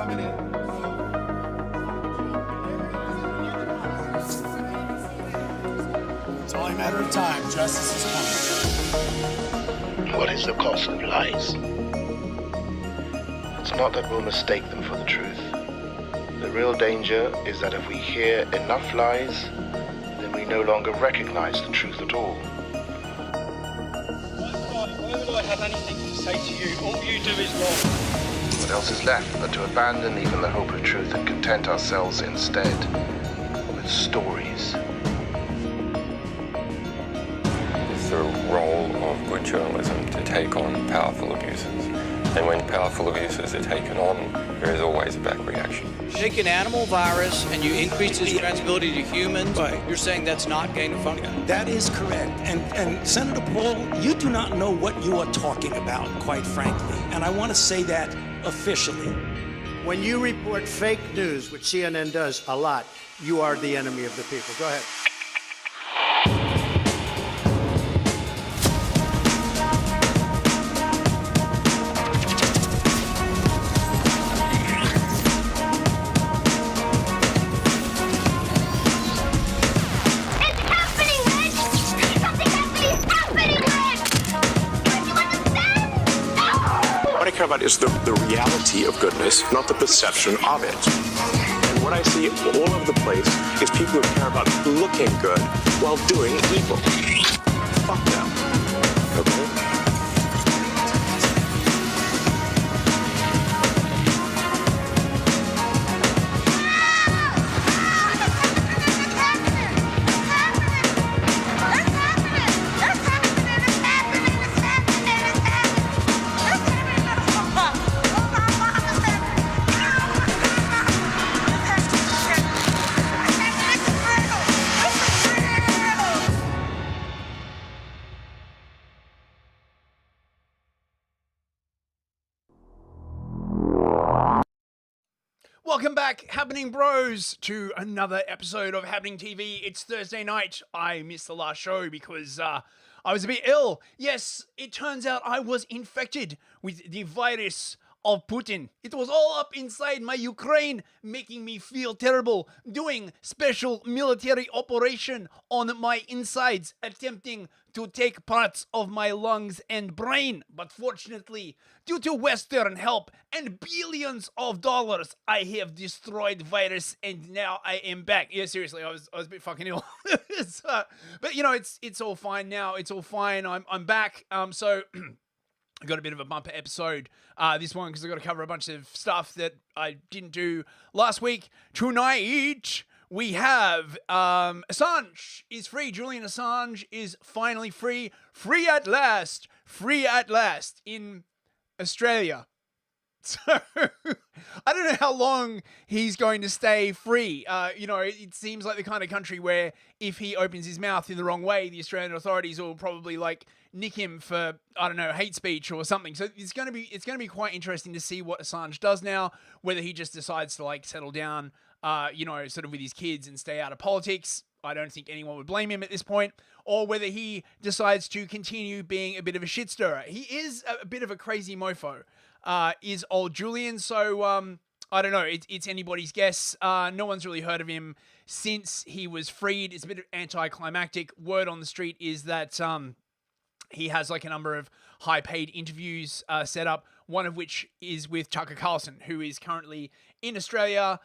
coming in. It's only a matter of time. Justice is coming. What is the cost of lies? It's not that we'll mistake them for the truth. The real danger is that if we hear enough lies, then we no longer recognize the truth at all. Why would I have anything to say to you? All you do is wrong. What else is left but to abandon even the hope of truth and content ourselves instead with stories? It's the role of good journalism to take on powerful abuses. And when powerful abuses are taken on, there is always a back reaction. Take an animal virus and you increase its transmissibility to humans. Right. You're saying that's not gain of function? That is correct. And Senator Paul, you do not know what you are talking about, quite frankly. And I want to say that officially. When you report fake news, which CNN does a lot, you are the enemy of the people. Go ahead. About is the reality of goodness, not the perception of it. And what I see all over the place is people who care about looking good while doing evil. Fuck them. Okay? Welcome back, Habbening Bros, to another episode of Habbening TV. It's Thursday night. I missed the last show because I was a bit ill. Yes, it turns out I was infected with the virus of Putin. It was all up inside my Ukraine, making me feel terrible, doing special military operation on my insides, attempting to take parts of my lungs and brain. But fortunately, due to Western help and billions of dollars, I have destroyed virus and now I am back. Yeah, seriously, I was a bit fucking ill. But you know, it's all fine now. It's all fine. I'm back. So I got a bit of a bumper episode this one because I got to cover a bunch of stuff that I didn't do last week. Tonight we have Assange is free. Julian Assange is finally free. Free at last in Australia. So I don't know how long he's going to stay free. You know, it seems like the kind of country where if he opens his mouth in the wrong way, the Australian authorities will probably like nick him for, I don't know, hate speech or something. So it's going to be quite interesting to see what Assange does now, whether he just decides to like settle down, you know, sort of with his kids and stay out of politics. I don't think anyone would blame him at this point, or whether he decides to continue being a bit of a shit stirrer. He is a bit of a crazy mofo, is old Julian. So I don't know. It's anybody's guess. No one's really heard of him since he was freed. It's a bit anticlimactic. Word on the street is that he has like a number of high-paid interviews set up, one of which is with Tucker Carlson, who is currently in Australia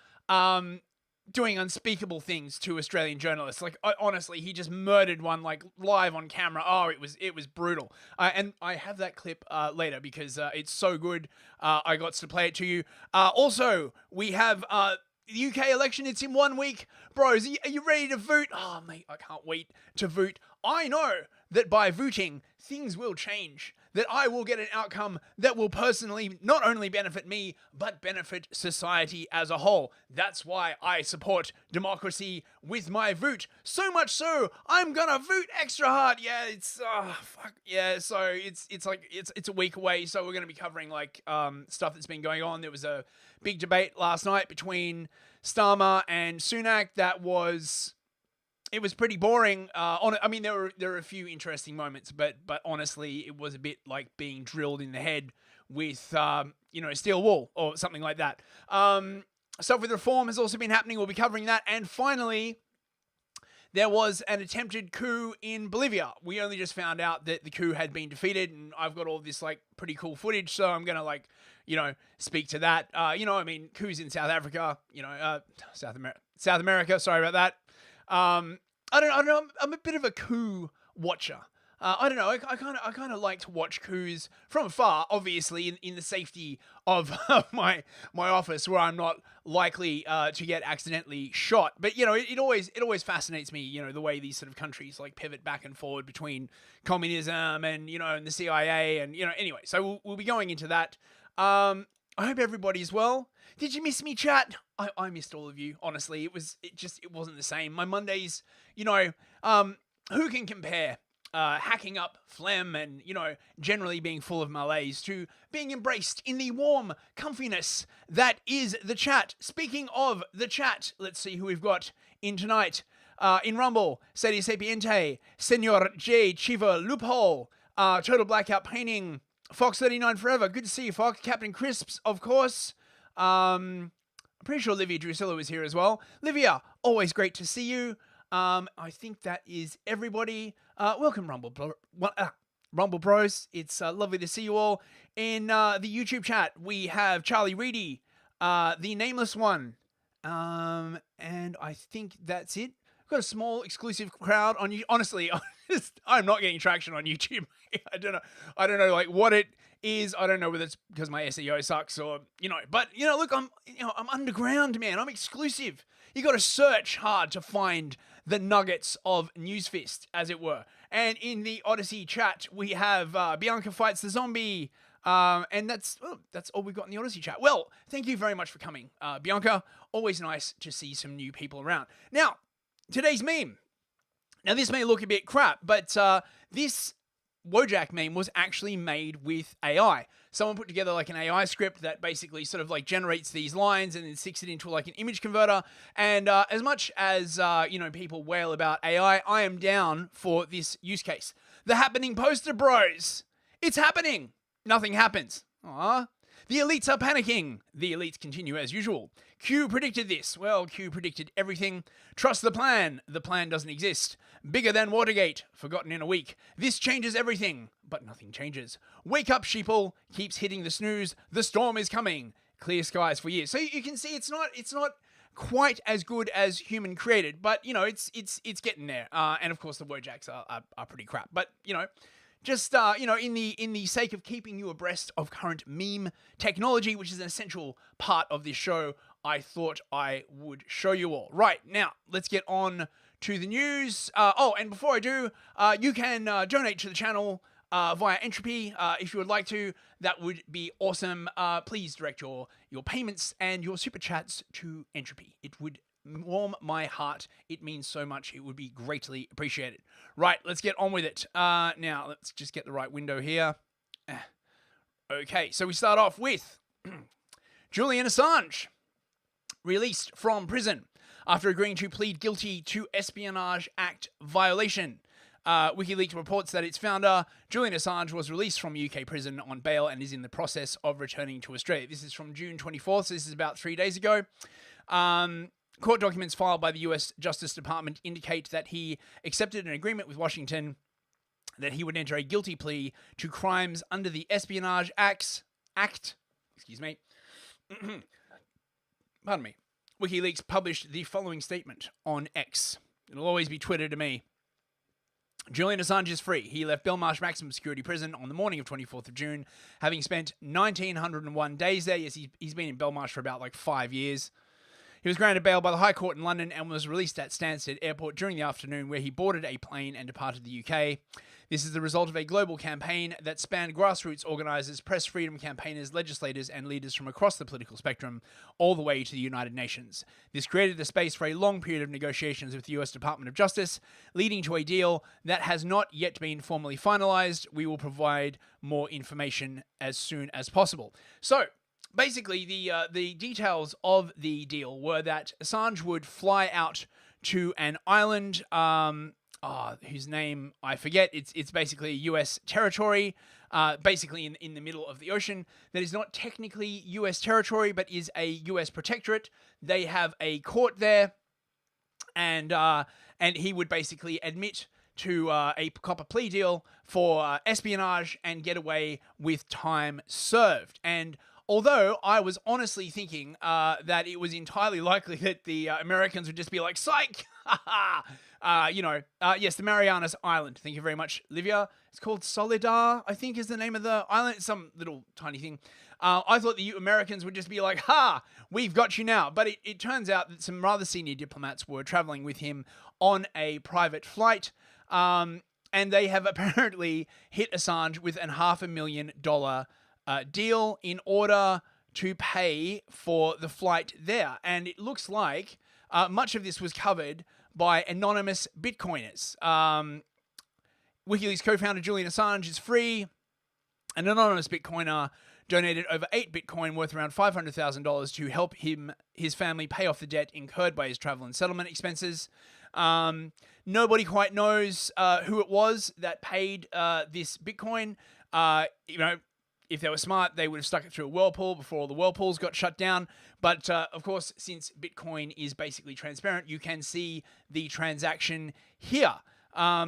doing unspeakable things to Australian journalists. Like, honestly, he just murdered one like live on camera. Oh, it was brutal. And I have that clip later because it's so good. I got to play it to you. Also, we have the UK election. It's in 1 week. Bros, are you ready to vote? Oh, mate, I can't wait to vote. I know that by voting, things will change. That I will get an outcome that will personally not only benefit me, but benefit society as a whole. That's why I support democracy with my vote. So much so, I'm gonna vote extra hard. Yeah, it's, fuck. Yeah, so it's like, it's a week away, so we're gonna be covering, like, stuff that's been going on. There was a big debate last night between Starmer and Sunak that was... It was pretty boring. I mean, there were a few interesting moments, but honestly, it was a bit like being drilled in the head with, steel wool or something like that. Stuff with reform has also been happening. We'll be covering that. And finally, there was an attempted coup in Bolivia. We only just found out that the coup had been defeated, and I've got all this pretty cool footage, so I'm gonna speak to that. Coups in South Africa, South America. Sorry about that. I don't know. I'm a bit of a coup watcher. I don't know. I kind of like to watch coups from afar, obviously in the safety of my office, where I'm not likely to get accidentally shot. But it always fascinates me. The way these sort of countries pivot back and forward between communism and and the CIA and Anyway, so we'll be going into that. I hope everybody's well. Did you miss me, chat? I missed all of you. Honestly, it wasn't the same. My Mondays, who can compare? Hacking up phlegm and, generally being full of malaise to being embraced in the warm comfiness that is the chat. Speaking of the chat, let's see who we've got in tonight. In Rumble, Sadie Sapiente, Senor J. Chiva Loophole, Total Blackout Painting, Fox39 Forever. Good to see you, Fox. Captain Crisps, of course. I'm pretty sure Livia Drusilla was here as well. Livia, always great to see you. I think that is everybody. Welcome, Rumble Bros. It's lovely to see you all. In the YouTube chat, we have Charlie Reedy, the Nameless One, and I think that's it. We've got a small exclusive crowd on you. Honestly, I'm not getting traction on YouTube. I don't know what it is. I don't know whether it's because my SEO sucks or But look, I'm underground, man. I'm exclusive. You got to search hard to find the nuggets of Newsfist, as it were. And in the Odyssey chat, we have Bianca Fights the Zombie. And that's all we've got in the Odyssey chat. Well, thank you very much for coming, Bianca. Always nice to see some new people around. Now, today's meme. Now, this may look a bit crap, but this Wojak meme was actually made with AI. Someone put together an AI script that basically sort of generates these lines and then sticks it into an image converter. And as much as people wail about AI, I am down for this use case. The Habbening poster bros. It's happening. Nothing happens. Aww. The elites are panicking. The elites continue as usual. Q predicted this. Well, Q predicted everything. Trust the plan. The plan doesn't exist. Bigger than Watergate. Forgotten in a week. This changes everything. But nothing changes. Wake up, sheeple. Keeps hitting the snooze. The storm is coming. Clear skies for years. So you can see it's not quite as good as human created, but it's getting there. And of course the Wojaks are pretty crap. But just in the sake of keeping you abreast of current meme technology, which is an essential part of this show, I thought I would show you all. Right, now, let's get on to the news. And before I do, you can donate to the channel via Entropy if you would like to. That would be awesome. Please direct your payments and your super chats to Entropy. It would warm my heart. It means so much. It would be greatly appreciated. Right, let's get on with it. Now, let's just get the right window here. Okay, so we start off with Julian Assange, released from prison after agreeing to plead guilty to Espionage Act violation. WikiLeaks reports that its founder, Julian Assange, was released from UK prison on bail and is in the process of returning to Australia. This is from June 24th, so this is about 3 days ago. Court documents filed by the US Justice Department indicate that he accepted an agreement with Washington that he would enter a guilty plea to crimes under the Espionage Act. Pardon me. WikiLeaks published the following statement on X. It'll always be Twitter to me. Julian Assange is free. He left Belmarsh Maximum Security Prison on the morning of 24th of June, having spent 1,901 days there. Yes, he's been in Belmarsh for about 5 years. He was granted bail by the High Court in London and was released at Stansted Airport during the afternoon, where he boarded a plane and departed the UK. This is the result of a global campaign that spanned grassroots organisers, press freedom campaigners, legislators and leaders from across the political spectrum, all the way to the United Nations. This created the space for a long period of negotiations with the US Department of Justice, leading to a deal that has not yet been formally finalised. We will provide more information as soon as possible. So, basically, the details of the deal were that Assange would fly out to an island, whose name I forget. It's basically US territory. basically in the middle of the ocean, that is not technically US territory, but is a US protectorate. They have a court there, and he would basically admit to a copper plea deal for espionage and get away with time served. And although I was honestly thinking that it was entirely likely that the Americans would just be like, psych! Yes, the Marianas Island. Thank you very much, Livia. It's called Solidar, I think is the name of the island. It's some little tiny thing. I thought the Americans would just be like, ha, we've got you now. But it turns out that some rather senior diplomats were traveling with him on a private flight. And they have apparently hit Assange with a $500,000 deal in order to pay for the flight there. And it looks like much of this was covered by anonymous Bitcoiners. WikiLeaks co-founder Julian Assange is free. An anonymous Bitcoiner donated over 8 Bitcoin worth around $500,000 to help his family pay off the debt incurred by his travel and settlement expenses. Nobody quite knows who it was that paid this Bitcoin. If they were smart, they would have stuck it through a whirlpool before all the whirlpools got shut down. But of course, since Bitcoin is basically transparent, you can see the transaction here.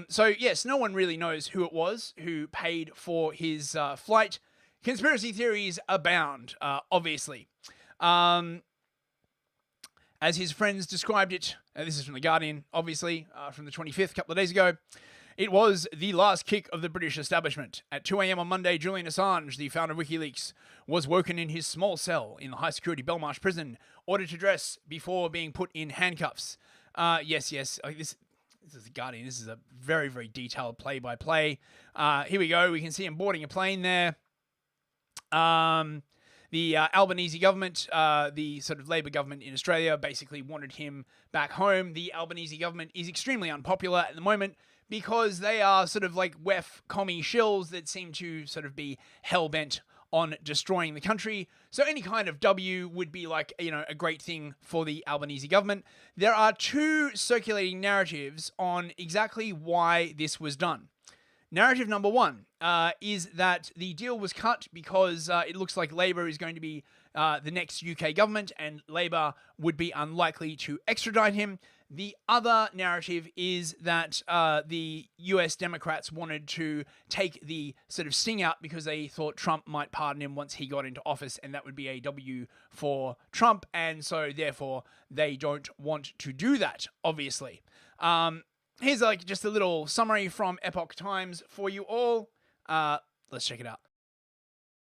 So yes, no one really knows who it was who paid for his flight. Conspiracy theories abound, obviously. As his friends described it, this is from The Guardian, obviously, from the 25th, a couple of days ago. It was the last kick of the British establishment. At 2 a.m. on Monday, Julian Assange, the founder of WikiLeaks, was woken in his small cell in the high-security Belmarsh prison, ordered to dress before being put in handcuffs. Yes. This is The Guardian. This is a very, very detailed play-by-play. Here we go. We can see him boarding a plane there. The Albanese government, the sort of Labour government in Australia, basically wanted him back home. The Albanese government is extremely unpopular at the moment because they are sort of like WEF commie shills that seem to sort of be hell-bent on destroying the country. So any kind of W would be like, a great thing for the Albanese government. There are two circulating narratives on exactly why this was done. Narrative number one is that the deal was cut because it looks like Labour is going to be the next UK government and Labour would be unlikely to extradite him. The other narrative is that the US Democrats wanted to take the sort of sting out because they thought Trump might pardon him once he got into office, and that would be a W for Trump, and so therefore they don't want to do that, obviously. Here's just a little summary from Epoch Times for you all. Let's check it out.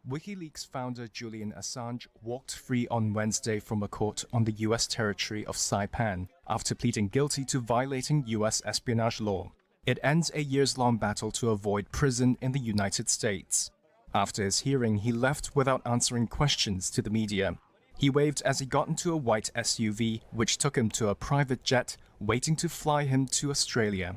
WikiLeaks founder Julian Assange walked free on Wednesday from a court on the US territory of Saipan after pleading guilty to violating US espionage law. It ends a years-long battle to avoid prison in the United States. After his hearing, he left without answering questions to the media. He waved as he got into a white SUV, which took him to a private jet waiting to fly him to Australia.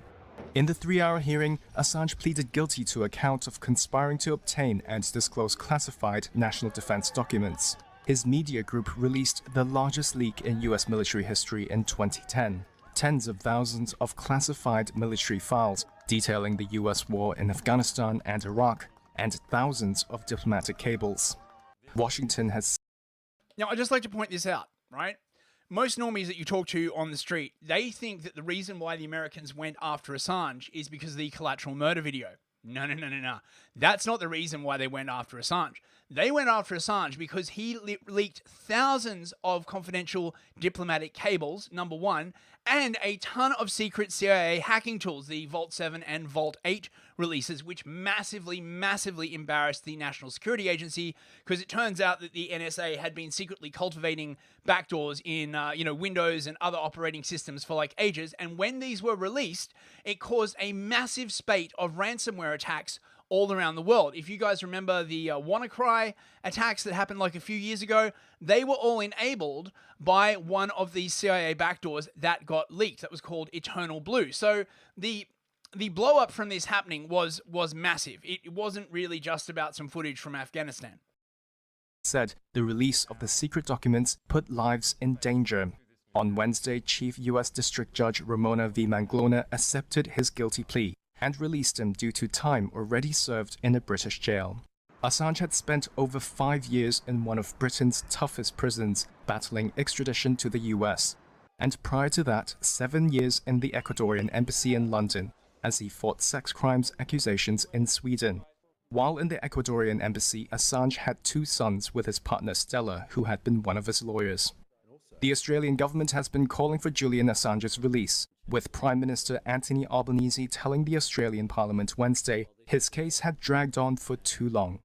In the 3-hour hearing, Assange pleaded guilty to a count of conspiring to obtain and disclose classified national defense documents. His media group released the largest leak in US military history in 2010. Tens of thousands of classified military files detailing the US war in Afghanistan and Iraq, and thousands of diplomatic cables. Washington has... Now, I'd just like to point this out, right? Most normies that you talk to on the street, they think that the reason why the Americans went after Assange is because of the collateral murder video. No. That's not the reason why they went after Assange. They went after Assange because he leaked thousands of confidential diplomatic cables, number one, and a ton of secret CIA hacking tools, the Vault 7 and Vault 8 releases, which massively embarrassed the National Security Agency, because it turns out that the NSA had been secretly cultivating backdoors in Windows and other operating systems for like ages, and when these were released, it caused a massive spate of ransomware attacks all around the world. If you guys remember the WannaCry attacks that happened like a few years ago, they were all enabled by one of these CIA backdoors that got leaked. That was called Eternal Blue. So the blow up from this happening was massive. It wasn't really just about some footage from Afghanistan. Said the release of the secret documents put lives in danger. On Wednesday, Chief U.S. District Judge Ramona V. Manglona accepted his guilty plea. and released him due to time already served in a British jail. Assange had spent over 5 years in one of Britain's toughest prisons, battling extradition to the US, and prior to that, 7 years in the Ecuadorian embassy in London, as he fought sex crimes accusations in Sweden. While in the Ecuadorian embassy, Assange had 2 sons with his partner Stella, who had been one of his lawyers. The Australian government has been calling for Julian Assange's release, with Prime Minister Anthony Albanese telling the Australian Parliament Wednesday his case had dragged on for too long.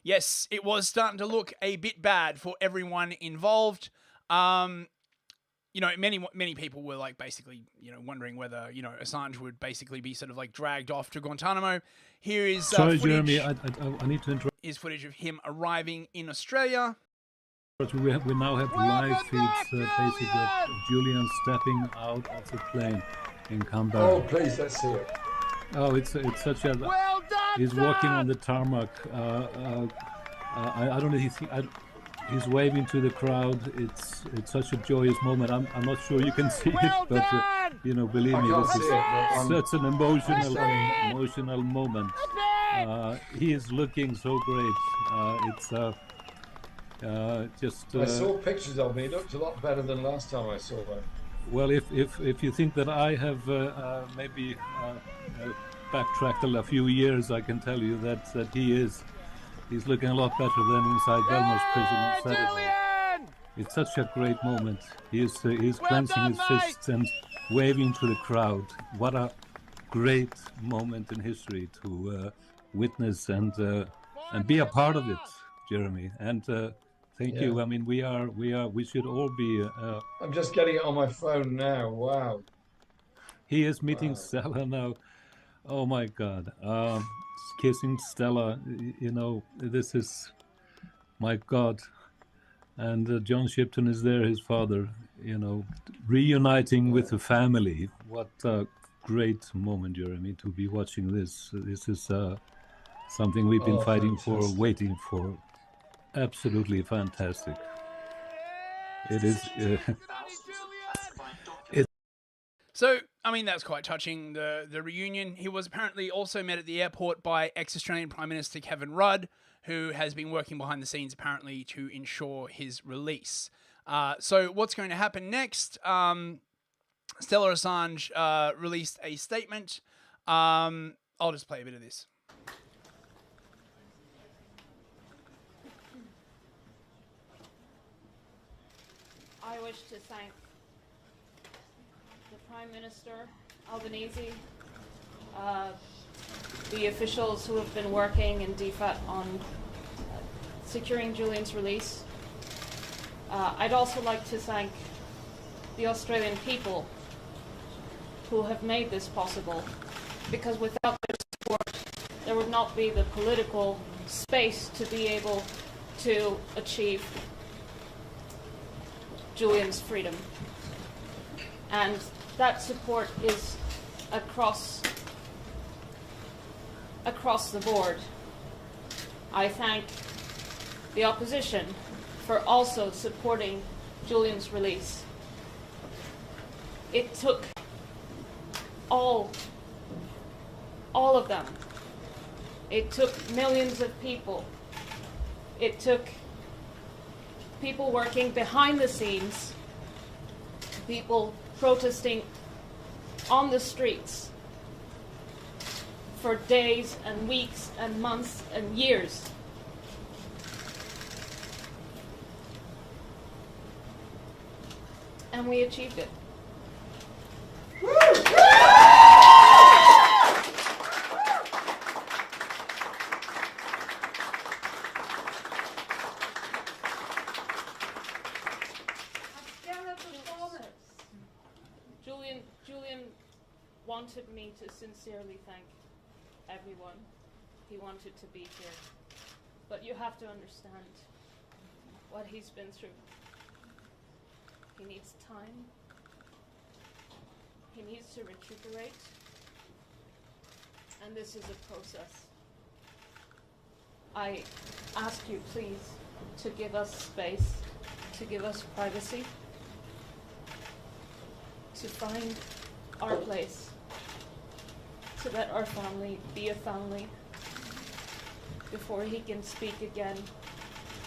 Yes, it was starting to look a bit bad for everyone involved. You know, many people were like basically, you know, wondering whether, you know, Assange would basically be sort of like dragged off to Guantanamo. Here is sorry, footage, Jeremy, I need to interrupt. Is footage of him arriving in Australia. We now have live feeds, basically, of Julian stepping out of the plane in Canberra. Oh, please, let's see it. Oh, it's such a. Well done, he's walking on the tarmac. I don't know. He's waving to the crowd. It's such a joyous moment. I'm not sure you can see it, but you know, believe me, this is such an emotional moment. He is looking so great. It's just. I saw pictures of him. He looked a lot better than last time I saw him. Well, if you think that I have maybe backtracked a few years, I can tell you that he's looking a lot better than inside Belmore's prison on Saturday. It's such a great moment. He's clenching his fists and waving to the crowd. What a great moment in history to witness and be a part of it, Jeremy. And thank you. I mean, we should all be. I'm just getting it on my phone now. Wow. He is meeting Stella now. Oh my God. Kissing Stella. You know, this is, my God. And John Shipton is there, his father. You know, reuniting with the family. What a great moment, Jeremy, to be watching this. This is something we've been fighting for, waiting for. Absolutely fantastic. It is. So, I mean, that's quite touching, the reunion. He was apparently also met at the airport by ex-Australian Prime Minister Kevin Rudd, who has been working behind the scenes apparently to ensure his release. So what's going to happen next? Stella Assange released a statement. I'll just play a bit of this. I wish to thank the Prime Minister, Albanese, the officials who have been working in DFAT on securing Julian's release. I'd also like to thank the Australian people who have made this possible, because without their support, there would not be the political space to be able to achieve Julian's freedom. And that support is across the board. I thank the opposition for also supporting Julian's release. It took all of them. It took millions of people. It took people working behind the scenes, people protesting on the streets for days and weeks and months and years. And we achieved it. Julian wanted me to sincerely thank everyone. He wanted to be here. But you have to understand what he's been through. He needs time. He needs to recuperate. And this is a process. I ask you, please, to give us space, to give us privacy, to find our place to let our family be a family before he can speak again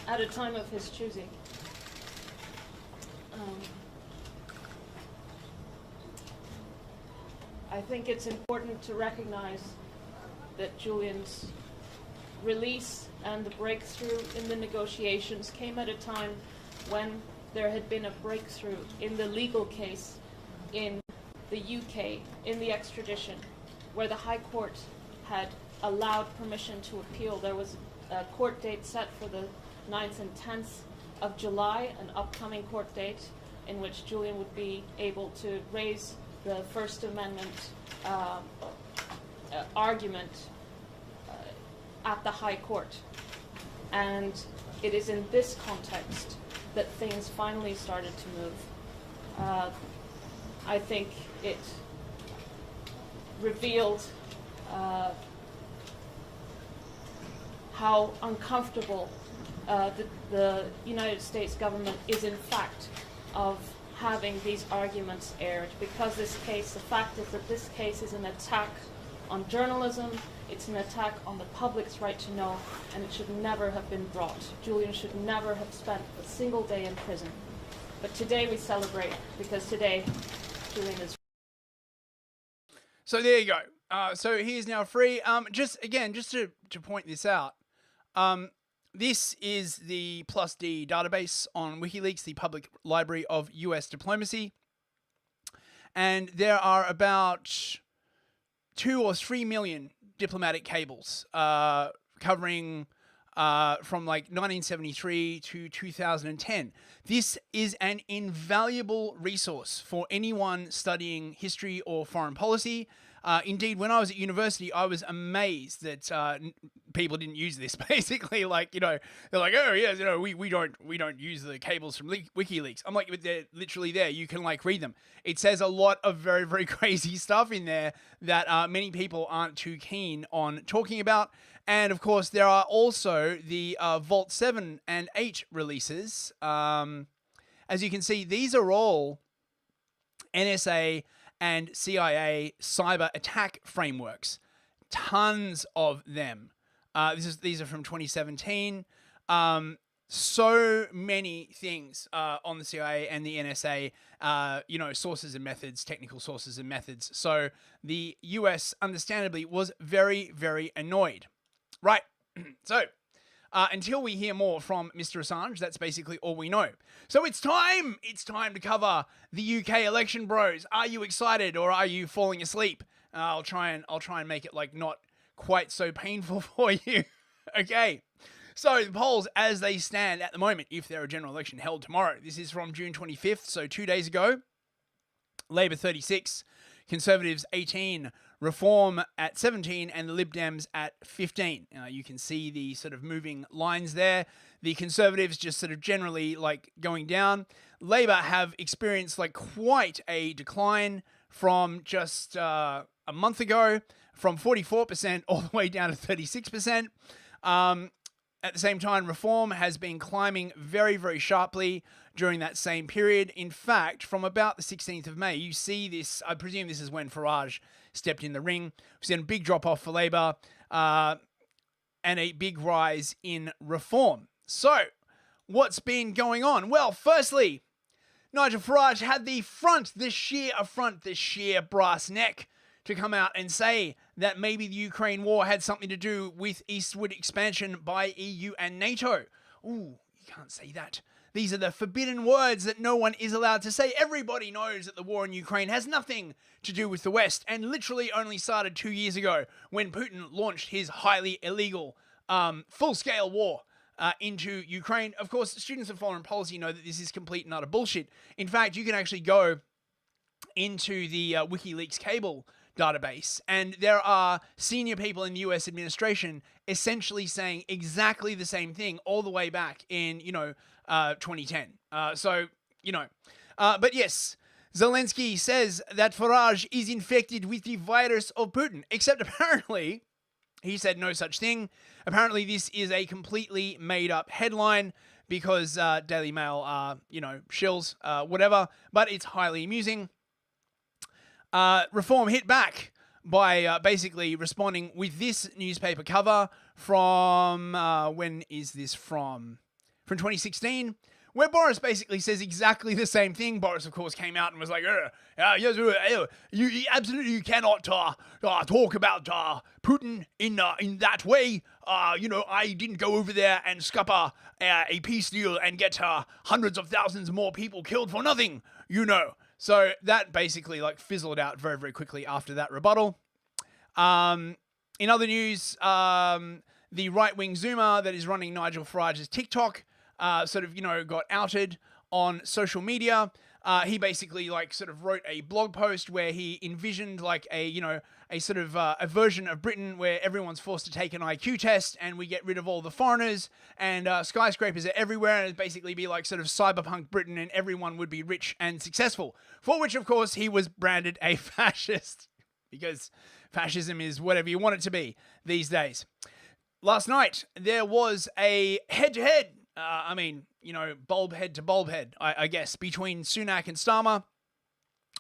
at a time of his choosing. I think it's important to recognize that Julian's release and the breakthrough in the negotiations came at a time when there had been a breakthrough in the legal case in the UK, in the extradition, where the High Court had allowed permission to appeal. There was a court date set for the 9th and 10th of July, an upcoming court date in which Julian would be able to raise the First Amendment argument at the High Court. And it is in this context that things finally started to move. I think it revealed how uncomfortable the United States government is in fact of having these arguments aired, because this case, the fact is that this case is an attack on journalism, it's an attack on the public's right to know, and it should never have been brought. Julian should never have spent a single day in prison. But today we celebrate, because today Julian is. So there you go. So he is now free. Just to point this out, this is the +D database on WikiLeaks, the public library of US diplomacy. And there are about 2 or 3 million diplomatic cables covering from like 1973 to 2010. This is an invaluable resource for anyone studying history or foreign policy. Indeed, when I was at university, I was amazed that people didn't use this. Basically, like, they're like, oh yeah, we don't use the cables from WikiLeaks. I'm like, but they're literally there. You can like read them. It says a lot of very, very crazy stuff in there that many people aren't too keen on talking about. And of course, there are also the Vault 7 and 8 releases. As you can see, these are all NSA and CIA cyber attack frameworks. Tons of them. These are from 2017. So many things on the CIA and the NSA, sources and methods, technical sources and methods. So the US, understandably, was very, very annoyed. Right. So until we hear more from Mr. Assange, that's basically all we know. So it's time to cover the UK election, bros. Are you excited or are you falling asleep? I'll try and make it like not quite so painful for you. Okay. So the polls as they stand at the moment, if there are a general election held tomorrow. This is from June 25th, so 2 days ago. Labour 36, Conservatives 18, Reform at 17, and the Lib Dems at 15. You can see the sort of moving lines there. The Conservatives just sort of generally like going down. Labour have experienced like quite a decline from just a month ago, from 44% all the way down to 36%. At the same time, Reform has been climbing very, very sharply during that same period. In fact, from about the 16th of May, you see this, I presume this is when Farage stepped in the ring. We've seen a big drop-off for Labour and a big rise in Reform. So, what's been going on? Well, firstly, Nigel Farage had the sheer brass neck to come out and say that maybe the Ukraine war had something to do with eastward expansion by EU and NATO. Ooh, you can't say that. These are the forbidden words that no one is allowed to say. Everybody knows that the war in Ukraine has nothing to do with the West and literally only started 2 years ago when Putin launched his highly illegal full-scale war into Ukraine. Of course, students of foreign policy know that this is complete and utter bullshit. In fact, you can actually go into the WikiLeaks cable database, and there are senior people in the US administration essentially saying exactly the same thing all the way back in 2010. But yes, Zelensky says that Farage is infected with the virus of Putin, except apparently he said no such thing. Apparently this is a completely made up headline because Daily Mail are shills, whatever, but it's highly amusing. Reform hit back by basically responding with this newspaper cover from, when is this from? From 2016, where Boris basically says exactly the same thing. Boris, of course, came out and was like, yes, you absolutely cannot talk about Putin in that way. I didn't go over there and scupper a peace deal and get hundreds of thousands more people killed for nothing, So that basically fizzled out very, very quickly after that rebuttal. In other news, the right-wing Zoomer that is running Nigel Farage's TikTok got outed on social media. He basically wrote a blog post where he envisioned a version of Britain where everyone's forced to take an IQ test and we get rid of all the foreigners and skyscrapers are everywhere, and it'd basically be cyberpunk Britain and everyone would be rich and successful. For which, of course, he was branded a fascist because fascism is whatever you want it to be these days. Last night, there was a head-to-head, bulb head to bulb head, I guess, between Sunak and Starmer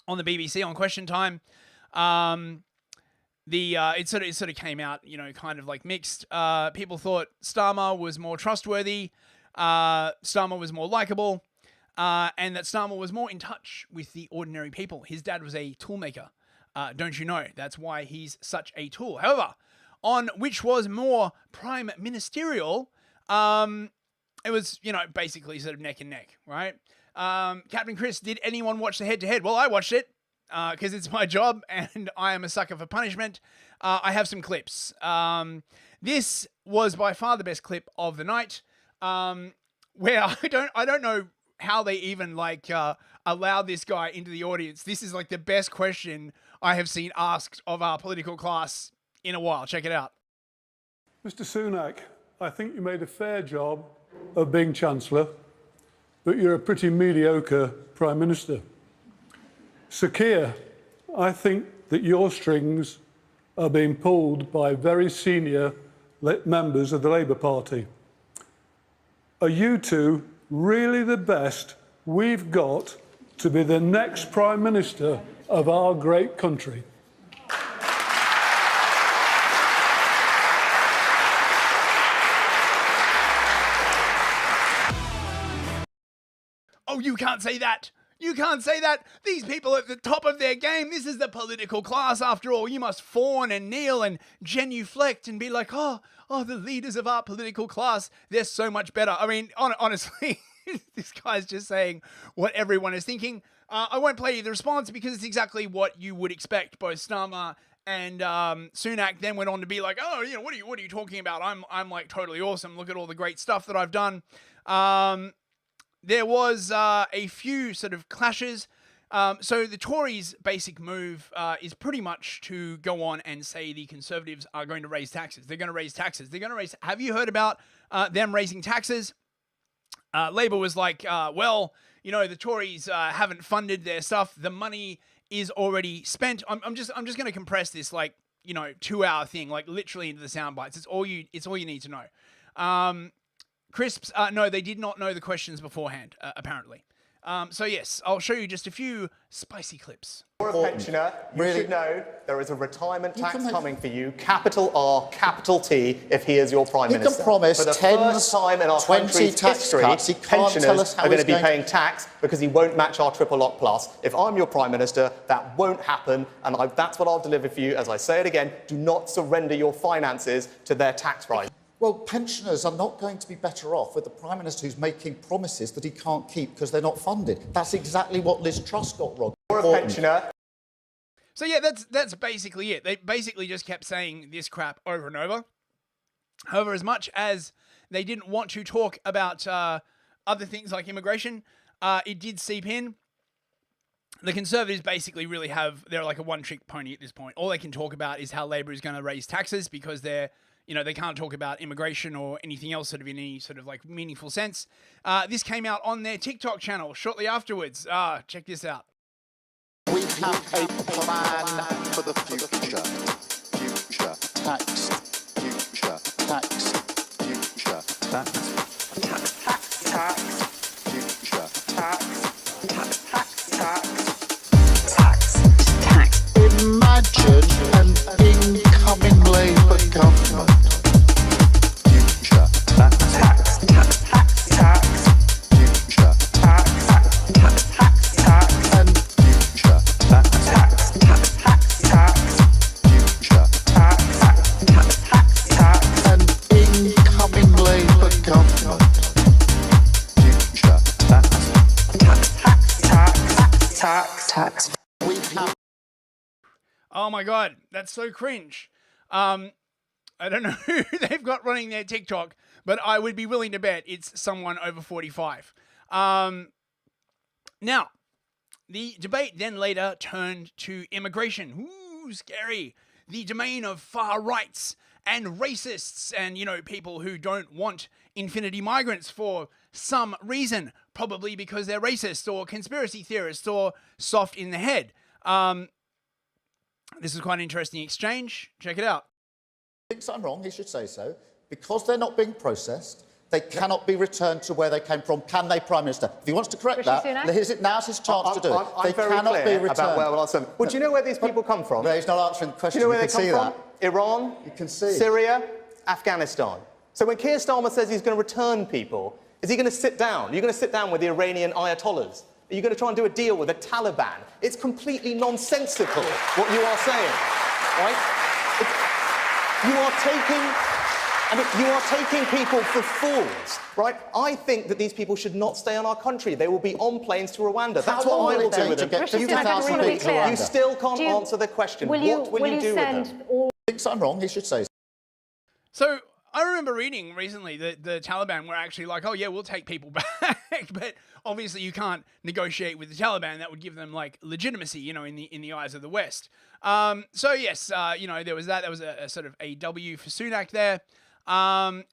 on the BBC on Question Time. It sort of came out, kind of mixed. People thought Starmer was more trustworthy, Starmer was more likable, and that Starmer was more in touch with the ordinary people. His dad was a toolmaker, don't you know? That's why he's such a tool. However, on which was more prime ministerial, it was, basically sort of neck and neck, right? Captain Chris, did anyone watch the head-to-head? Well, I watched it because it's my job and I am a sucker for punishment. I have some clips. This was by far the best clip of the night, where I don't know how they even allowed this guy into the audience. This is the best question I have seen asked of our political class in a while. Check it out. Mr. Sunak, I think you made a fair job of being Chancellor, but you're a pretty mediocre Prime Minister. Sir Keir, I think that your strings are being pulled by very senior members of the Labour Party. Are you two really the best we've got to be the next Prime Minister of our great country? Oh, you can't say that. You can't say that. These people are at the top of their game. This is the political class, after all. You must fawn and kneel and genuflect and be like, oh, the leaders of our political class, they're so much better. I mean, honestly, this guy's just saying what everyone is thinking. I won't play you the response because it's exactly what you would expect. Both Starmer and Sunak then went on to be like, oh, what are you talking about? I'm totally awesome. Look at all the great stuff that I've done. There was a few sort of clashes. So the Tories' basic move is pretty much to go on and say the Conservatives are going to raise taxes. They're going to raise taxes. They're going to raise... Have you heard about them raising taxes? Labour was like, the Tories haven't funded their stuff. The money is already spent. I'm just going to compress this 2-hour thing, literally into the sound bites. It's all you need to know. Crisps, no, they did not know the questions beforehand, apparently. So yes, I'll show you just a few spicy clips. You're a pensioner, you should know there is a retirement tax coming for you, capital R, capital T, if he is your Prime Minister. He can promise for the first time in our country's history, pensioners are going to be paying tax because he won't match our triple lock plus. If I'm your Prime Minister, that won't happen, and that's what I'll deliver for you. As I say it again, do not surrender your finances to their tax rise. Well, pensioners are not going to be better off with the Prime Minister who's making promises that he can't keep because they're not funded. That's exactly what Liz Truss got wrong. You're a pensioner. So yeah, that's basically it. They basically just kept saying this crap over and over. However, as much as they didn't want to talk about other things like immigration, it did seep in. The Conservatives basically really they're like a one-trick pony at this point. All they can talk about is how Labour is going to raise taxes because they can't talk about immigration or anything else in any sort of meaningful sense. This came out on their TikTok channel shortly afterwards. Check this out. We have a plan for the future. Future tax. Future tax. Future tax. Tax. Tax. Tax. Future tax. Tax. Tax. Tax. Tax. Tax. Imagine an Tax. Oh my god, that's so cringe. I don't know who they've got running their TikTok, but I would be willing to bet it's someone over 45. Now, the debate then later turned to immigration. Ooh, scary. The domain of far rights and racists and, you know, people who don't want infinity migrants for some reason, probably because they're racist or conspiracy theorists or soft in the head. This is quite an interesting exchange. Check it out. Thinks I'm wrong, he should say so. Because they're not being processed, they cannot be returned to where they came from. Can they, Prime Minister? If he wants to correct that, now's his chance to do it. I'm They very cannot clear be returned. about where we'll answer them. Well, do you know where these people come from? No, he's not answering the question. Do you know where You they can see come from? Iran, You can see. Syria, Afghanistan. So when Keir Starmer says he's going to return people, is he going to sit down? Are you going to sit down with the Iranian ayatollahs? Are you going to try and do a deal with the Taliban? It's completely nonsensical what you are saying, right? You are taking people for fools, right? I think that these people should not stay in our country. They will be on planes to Rwanda. That's what I will do with them. You still can't answer the question. What will you do with them? Thinks I'm wrong, he should say so. So I remember reading recently that the Taliban were actually like, oh yeah, we'll take people back, but obviously you can't negotiate with the Taliban. That would give them like legitimacy, you know, in the eyes of the West. So yes, you know, there was that. There was a sort of a W for Sunak there, and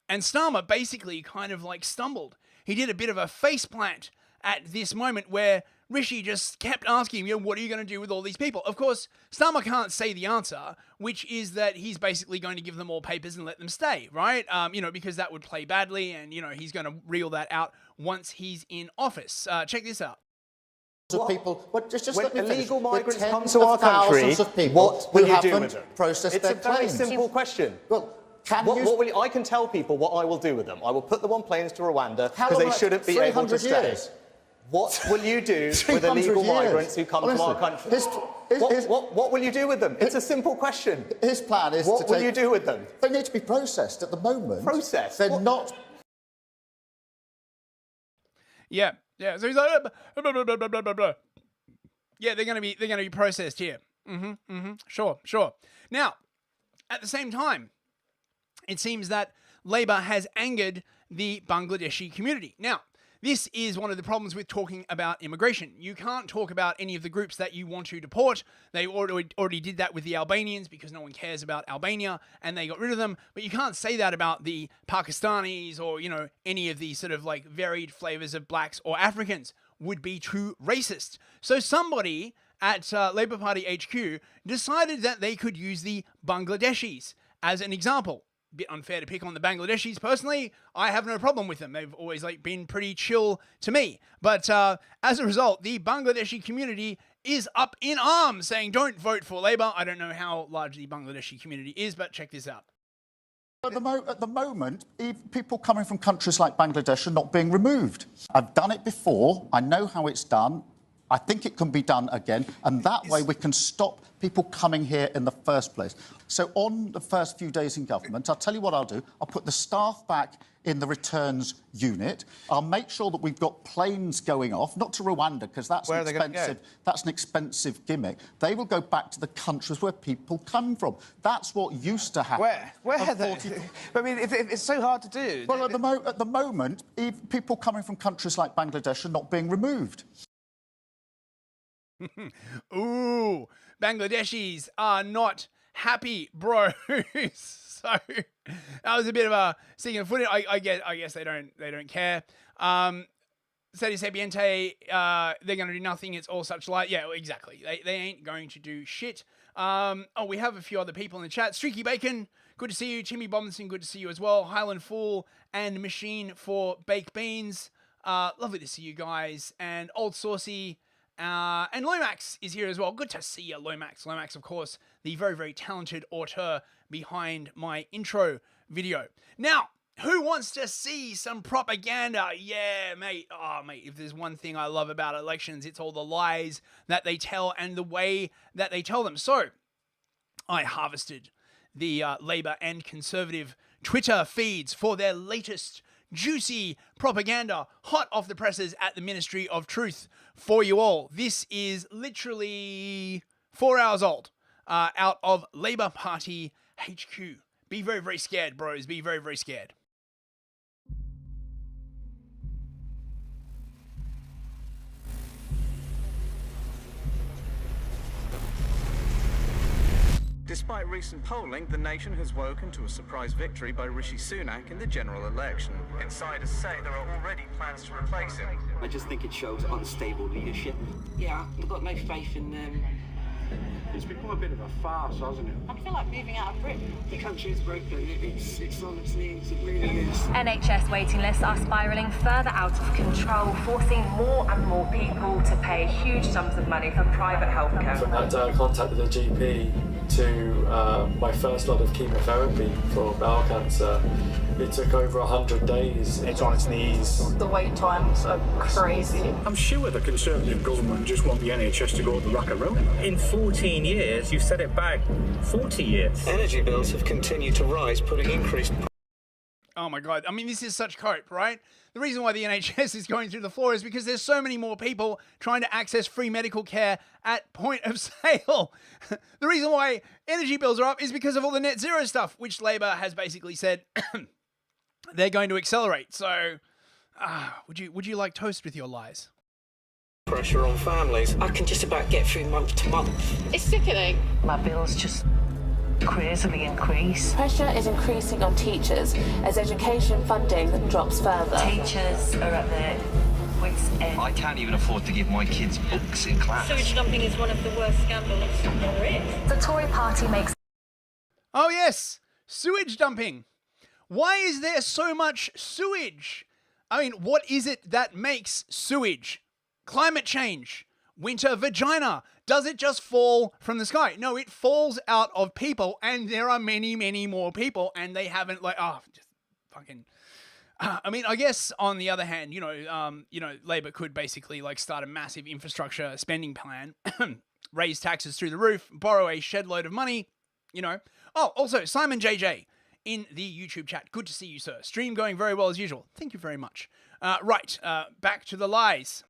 Starmer basically kind of like stumbled. He did a bit of a faceplant at this moment where Rishi just kept asking him, you know, what are you going to do with all these people? Of course, Starmer can't say the answer, which is that he's basically going to give them all papers and let them stay, right? You know, because that would play badly, and, you know, he's going to reel that out once he's in office. Check this out. People, just when let me finish. illegal migrants come Tens to of our country, thousands of people what will who you do haven't with them? processed It's their a very claims. simple question. Well, I can tell people what I will do with them. I will put them on planes to Rwanda How because long? they shouldn't be able to 300 stay. years. What will you do with 300 illegal years. migrants who come to our country? What will you do with them? It's a simple question. His plan is What will you do with them? They need to be processed at the moment. Processed? They're not. Yeah. So he's like, blah, blah, blah, blah, blah, blah. Yeah, they're gonna be processed here. Sure. Now, at the same time, it seems that Labour has angered the Bangladeshi community. Now, this is one of the problems with talking about immigration. You can't talk about any of the groups that you want to deport. They already did that with the Albanians because no one cares about Albania and they got rid of them. But you can't say that about the Pakistanis or, you know, any of the sort of like varied flavors of blacks or Africans. Would be too racist. So somebody at Labour Party HQ decided that they could use the Bangladeshis as an example. Bit unfair to pick on the Bangladeshis. Personally, I have no problem with them. They've always like been pretty chill to me. But as a result, the Bangladeshi community is up in arms saying don't vote for Labour. I don't know how large the Bangladeshi community is, but check this out. At the moment, people coming from countries like Bangladesh are not being removed. I've done it before. I know how it's done. I think it can be done again. And that way we can stop people coming here in the first place. So on the first few days in government, I'll tell you what I'll do. I'll put the staff back in the returns unit. I'll make sure that we've got planes going off, not to Rwanda, because that's an expensive gimmick. They will go back to the countries where people come from. That's what used to happen. Where? I mean, it's so hard to do. Well, at the moment, people coming from countries like Bangladesh are not being removed. Ooh, Bangladeshis are not happy, bros. So that was a bit of a sticking of foot. I guess they don't care. Sedi Sapiente, they're going to do nothing. It's all such light. Yeah, exactly. They ain't going to do shit. Oh, we have a few other people in the chat. Streaky Bacon, good to see you. Timmy Bombinson, good to see you as well. Highland Fool and Machine for Baked Beans. Lovely to see you guys. And Old Saucy. And Lomax is here as well. Good to see you, Lomax. Lomax, of course, the very, very talented auteur behind my intro video. Now, who wants to see some propaganda? Yeah, mate. Oh, mate, if there's one thing I love about elections, it's all the lies that they tell and the way that they tell them. So, I harvested the Labour and Conservative Twitter feeds for their latest juicy propaganda, hot off the presses at the Ministry of Truth for you all. This is literally 4 hours old, out of Labour Party HQ. Be very, very scared, bros. Be very, very scared. Despite recent polling, the nation has woken to a surprise victory by Rishi Sunak in the general election. Insiders say there are already plans to replace him. I just think it shows unstable leadership. Yeah, I've got no faith in them. It's become a bit of a farce, hasn't it? I feel like moving out of Britain. The country is broken. It's on its knees. It really is. NHS waiting lists are spiralling further out of control, forcing more and more people to pay huge sums of money for private healthcare. From that day I contacted a GP to my first lot of chemotherapy for bowel cancer. It took over 100 days. It's on its knees. The wait times are crazy. I'm sure the Conservative government just want the NHS to go to the rack and roll. In 14 years, you set it back 40 years. Energy bills have continued to rise, putting increased... Oh my God. I mean, this is such cope, right? The reason why the NHS is going through the floor is because there's so many more people trying to access free medical care at point of sale. The reason why energy bills are up is because of all the net zero stuff, which Labour has basically said they're going to accelerate. So, would you like toast with your lies? Pressure on families. I can just about get through month to month. It's sickening. My bills just crazily increase. Pressure is increasing on teachers as education funding drops further. Teachers are at their wits' end. I can't even afford to give my kids books in class. Sewage dumping is one of the worst scandals there is. The Tory party makes... Oh yes, sewage dumping. Why is there so much sewage? I mean, what is it that makes sewage? Climate change. Winter vagina. Does it just fall from the sky? No, it falls out of people, and there are many, many more people, and they haven't just fucking. I mean, I guess on the other hand, Labour could basically start a massive infrastructure spending plan, raise taxes through the roof, borrow a shed load of money, Oh, also Simon JJ in the YouTube chat. Good to see you, sir. Stream going very well as usual. Thank you very much. Right, back to the lies.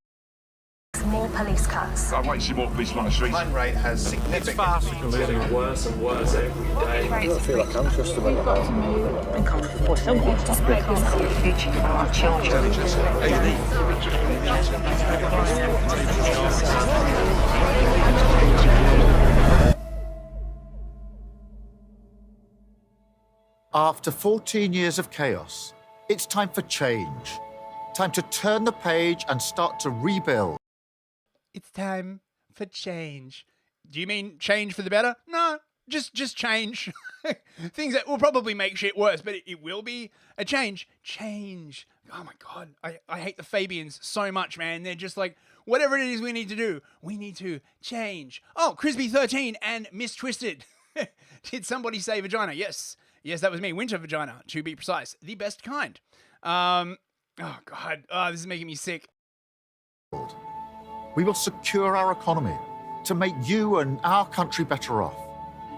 More police cuts. I'd like to see more police on the streets. Crime rate has significantly... It's getting worse and worse every day. I don't feel like I'm just about I can't afford someone to spread this future for our children. After 14 years of chaos, it's time for change. Time to turn the page and start to rebuild. It's time for change. Do you mean change for the better? No, just change. Things that will probably make shit worse, but it will be a change. Change. Oh my God. I hate the Fabians so much, man. They're just like, whatever it is we need to do, we need to change. Oh, Crispy13 and Miss Twisted. Did somebody say vagina? Yes. Yes, that was me. Winter vagina, to be precise. The best kind. Oh God. Oh, this is making me sick. We will secure our economy to make you and our country better off.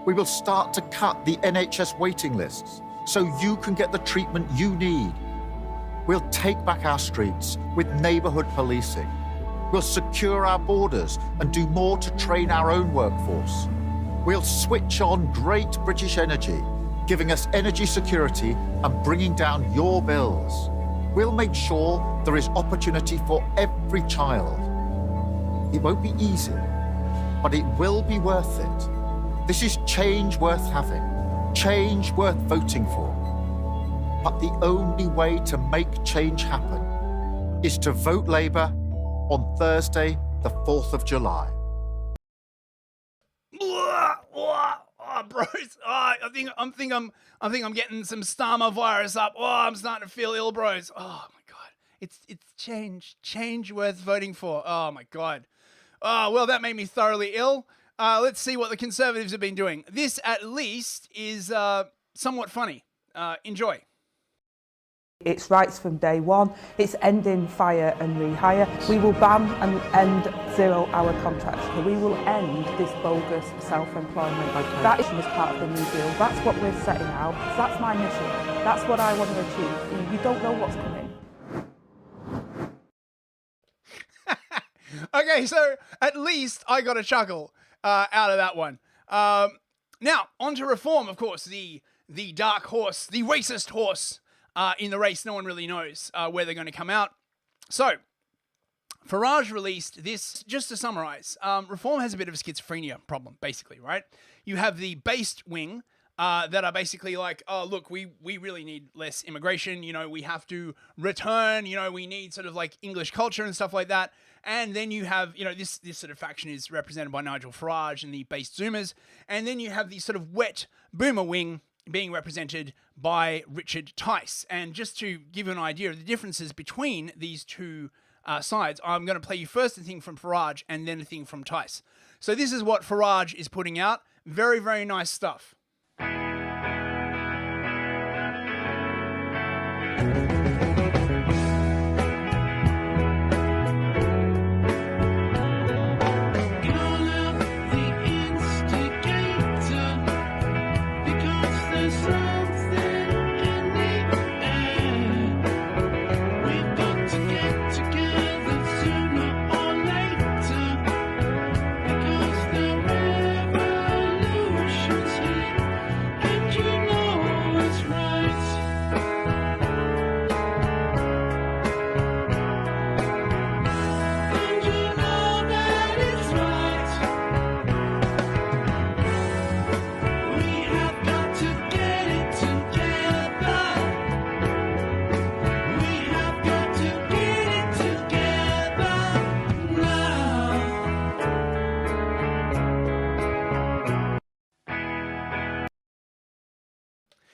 We will start to cut the NHS waiting lists so you can get the treatment you need. We'll take back our streets with neighbourhood policing. We'll secure our borders and do more to train our own workforce. We'll switch on great British energy, giving us energy security and bringing down your bills. We'll make sure there is opportunity for every child. It won't be easy, but it will be worth it. This is change worth having, change worth voting for. But the only way to make change happen is to vote Labour on Thursday, the 4th of July. Oh, bros. Oh, I think I'm getting some Starmer virus up. Oh, I'm starting to feel ill, bros. Oh my God. It's change worth voting for. Oh my God. Oh, well, that made me thoroughly ill. Let's see what the Conservatives have been doing. This, at least, is somewhat funny. Enjoy. It's rights from day one. It's ending fire and rehire. We will ban and end 0-hour contracts. We will end this bogus self-employment. That is part of the New Deal. That's what we're setting out. That's my mission. That's what I want to achieve. You don't know what's coming. Okay, so at least I got a chuckle out of that one. Now, on to reform, of course, the dark horse, the racist horse in the race. No one really knows where they're going to come out. So, Farage released this, just to summarize, reform has a bit of a schizophrenia problem, basically, right? You have the based wing that are basically like, oh, look, we really need less immigration, you know, we have to return, you know, we need sort of like English culture and stuff like that. And then you have, you know, this sort of faction is represented by Nigel Farage and the based Zoomers. And then you have the sort of wet boomer wing being represented by Richard Tice. And just to give you an idea of the differences between these two sides, I'm going to play you first a thing from Farage and then a thing from Tice. So this is what Farage is putting out. Very, very nice stuff.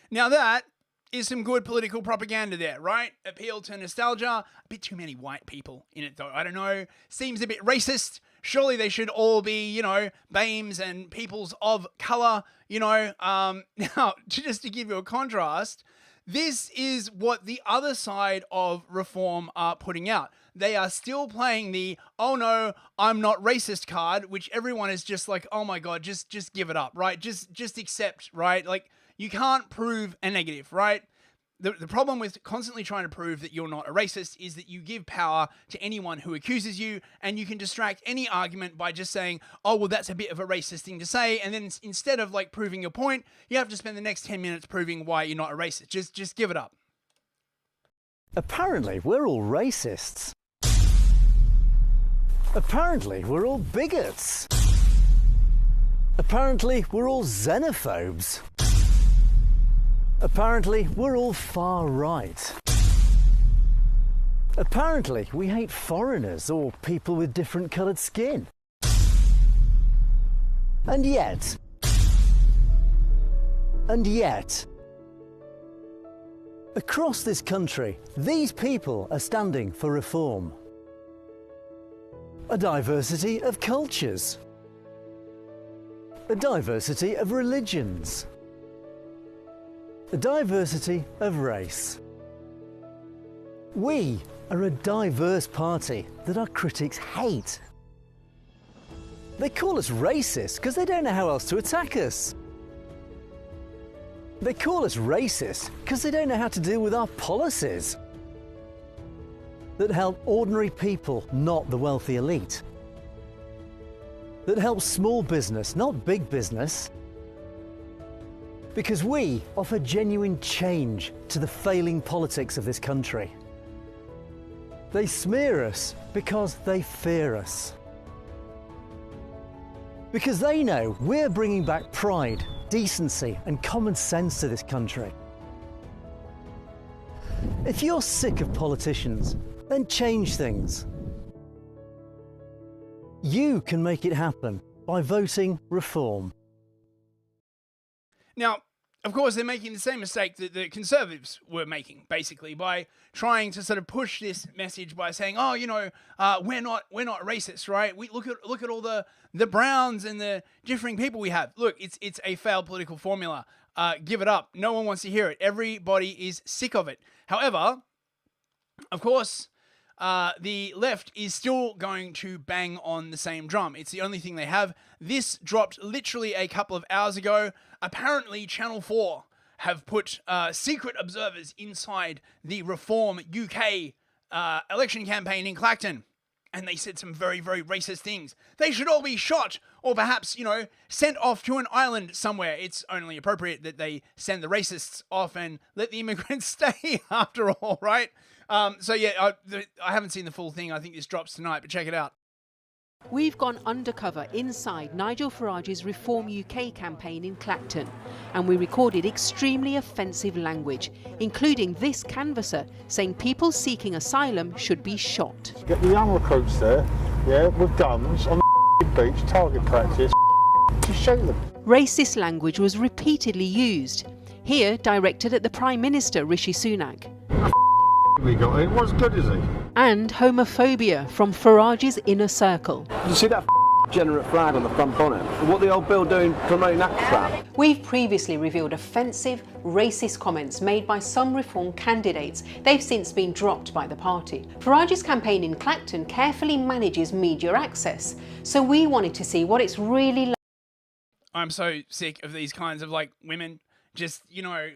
Now that is some good political propaganda there, right? Appeal to nostalgia. A bit too many white people in it, though. I don't know. Seems a bit racist. Surely they should all be, you know, BAMEs and peoples of colour, you know. Now, just to give you a contrast, this is what the other side of reform are putting out. They are still playing the, oh no, I'm not racist card, which everyone is just like, oh my God, just give it up, right? Just accept, right? Like, you can't prove a negative, right? The problem with constantly trying to prove that you're not a racist is that you give power to anyone who accuses you, and you can distract any argument by just saying, oh, well, that's a bit of a racist thing to say. And then instead of like proving your point, you have to spend the next 10 minutes proving why you're not a racist. Just give it up. Apparently, we're all racists. Apparently, we're all bigots. Apparently, we're all xenophobes. Apparently, we're all far right. Apparently, we hate foreigners or people with different coloured skin. And yet, across this country, these people are standing for reform. A diversity of cultures. A diversity of religions. A diversity of race. We are a diverse party that our critics hate. They call us racist because they don't know how else to attack us. They call us racist because they don't know how to deal with our policies that help ordinary people, not the wealthy elite. That help small business, not big business. Because we offer genuine change to the failing politics of this country. They smear us because they fear us. Because they know we're bringing back pride, decency and common sense to this country. If you're sick of politicians, then change things. You can make it happen by voting Reform. Now, of course, they're making the same mistake that the Conservatives were making, basically, by trying to sort of push this message by saying, "Oh, you know, we're not racist, right? We look at all the Browns and the differing people we have. Look, it's a failed political formula. Give it up. No one wants to hear it. Everybody is sick of it. However, of course, the left is still going to bang on the same drum. It's the only thing they have. This dropped literally a couple of hours ago. Apparently, Channel 4 have put secret observers inside the Reform UK election campaign in Clacton. And they said some very, very racist things. They should all be shot or perhaps, sent off to an island somewhere. It's only appropriate that they send the racists off and let the immigrants stay after all, right? So yeah, I haven't seen the full thing. I think this drops tonight, but check it out. We've gone undercover inside Nigel Farage's Reform UK campaign in Clacton, and we recorded extremely offensive language, including this canvasser saying people seeking asylum should be shot. Get the young recruits there, with guns on the beach, target practice, to shoot them. Racist language was repeatedly used, here directed at the Prime Minister Rishi Sunak. We got it. What's good is he? And homophobia from Farage's inner circle. Did you see that degenerate flag on the front bonnet? What the old Bill doing promoting that crap? We've previously revealed offensive, racist comments made by some Reform candidates. They've since been dropped by the party. Farage's campaign in Clacton carefully manages media access, so we wanted to see what it's really like. I'm so sick of these kinds of women just,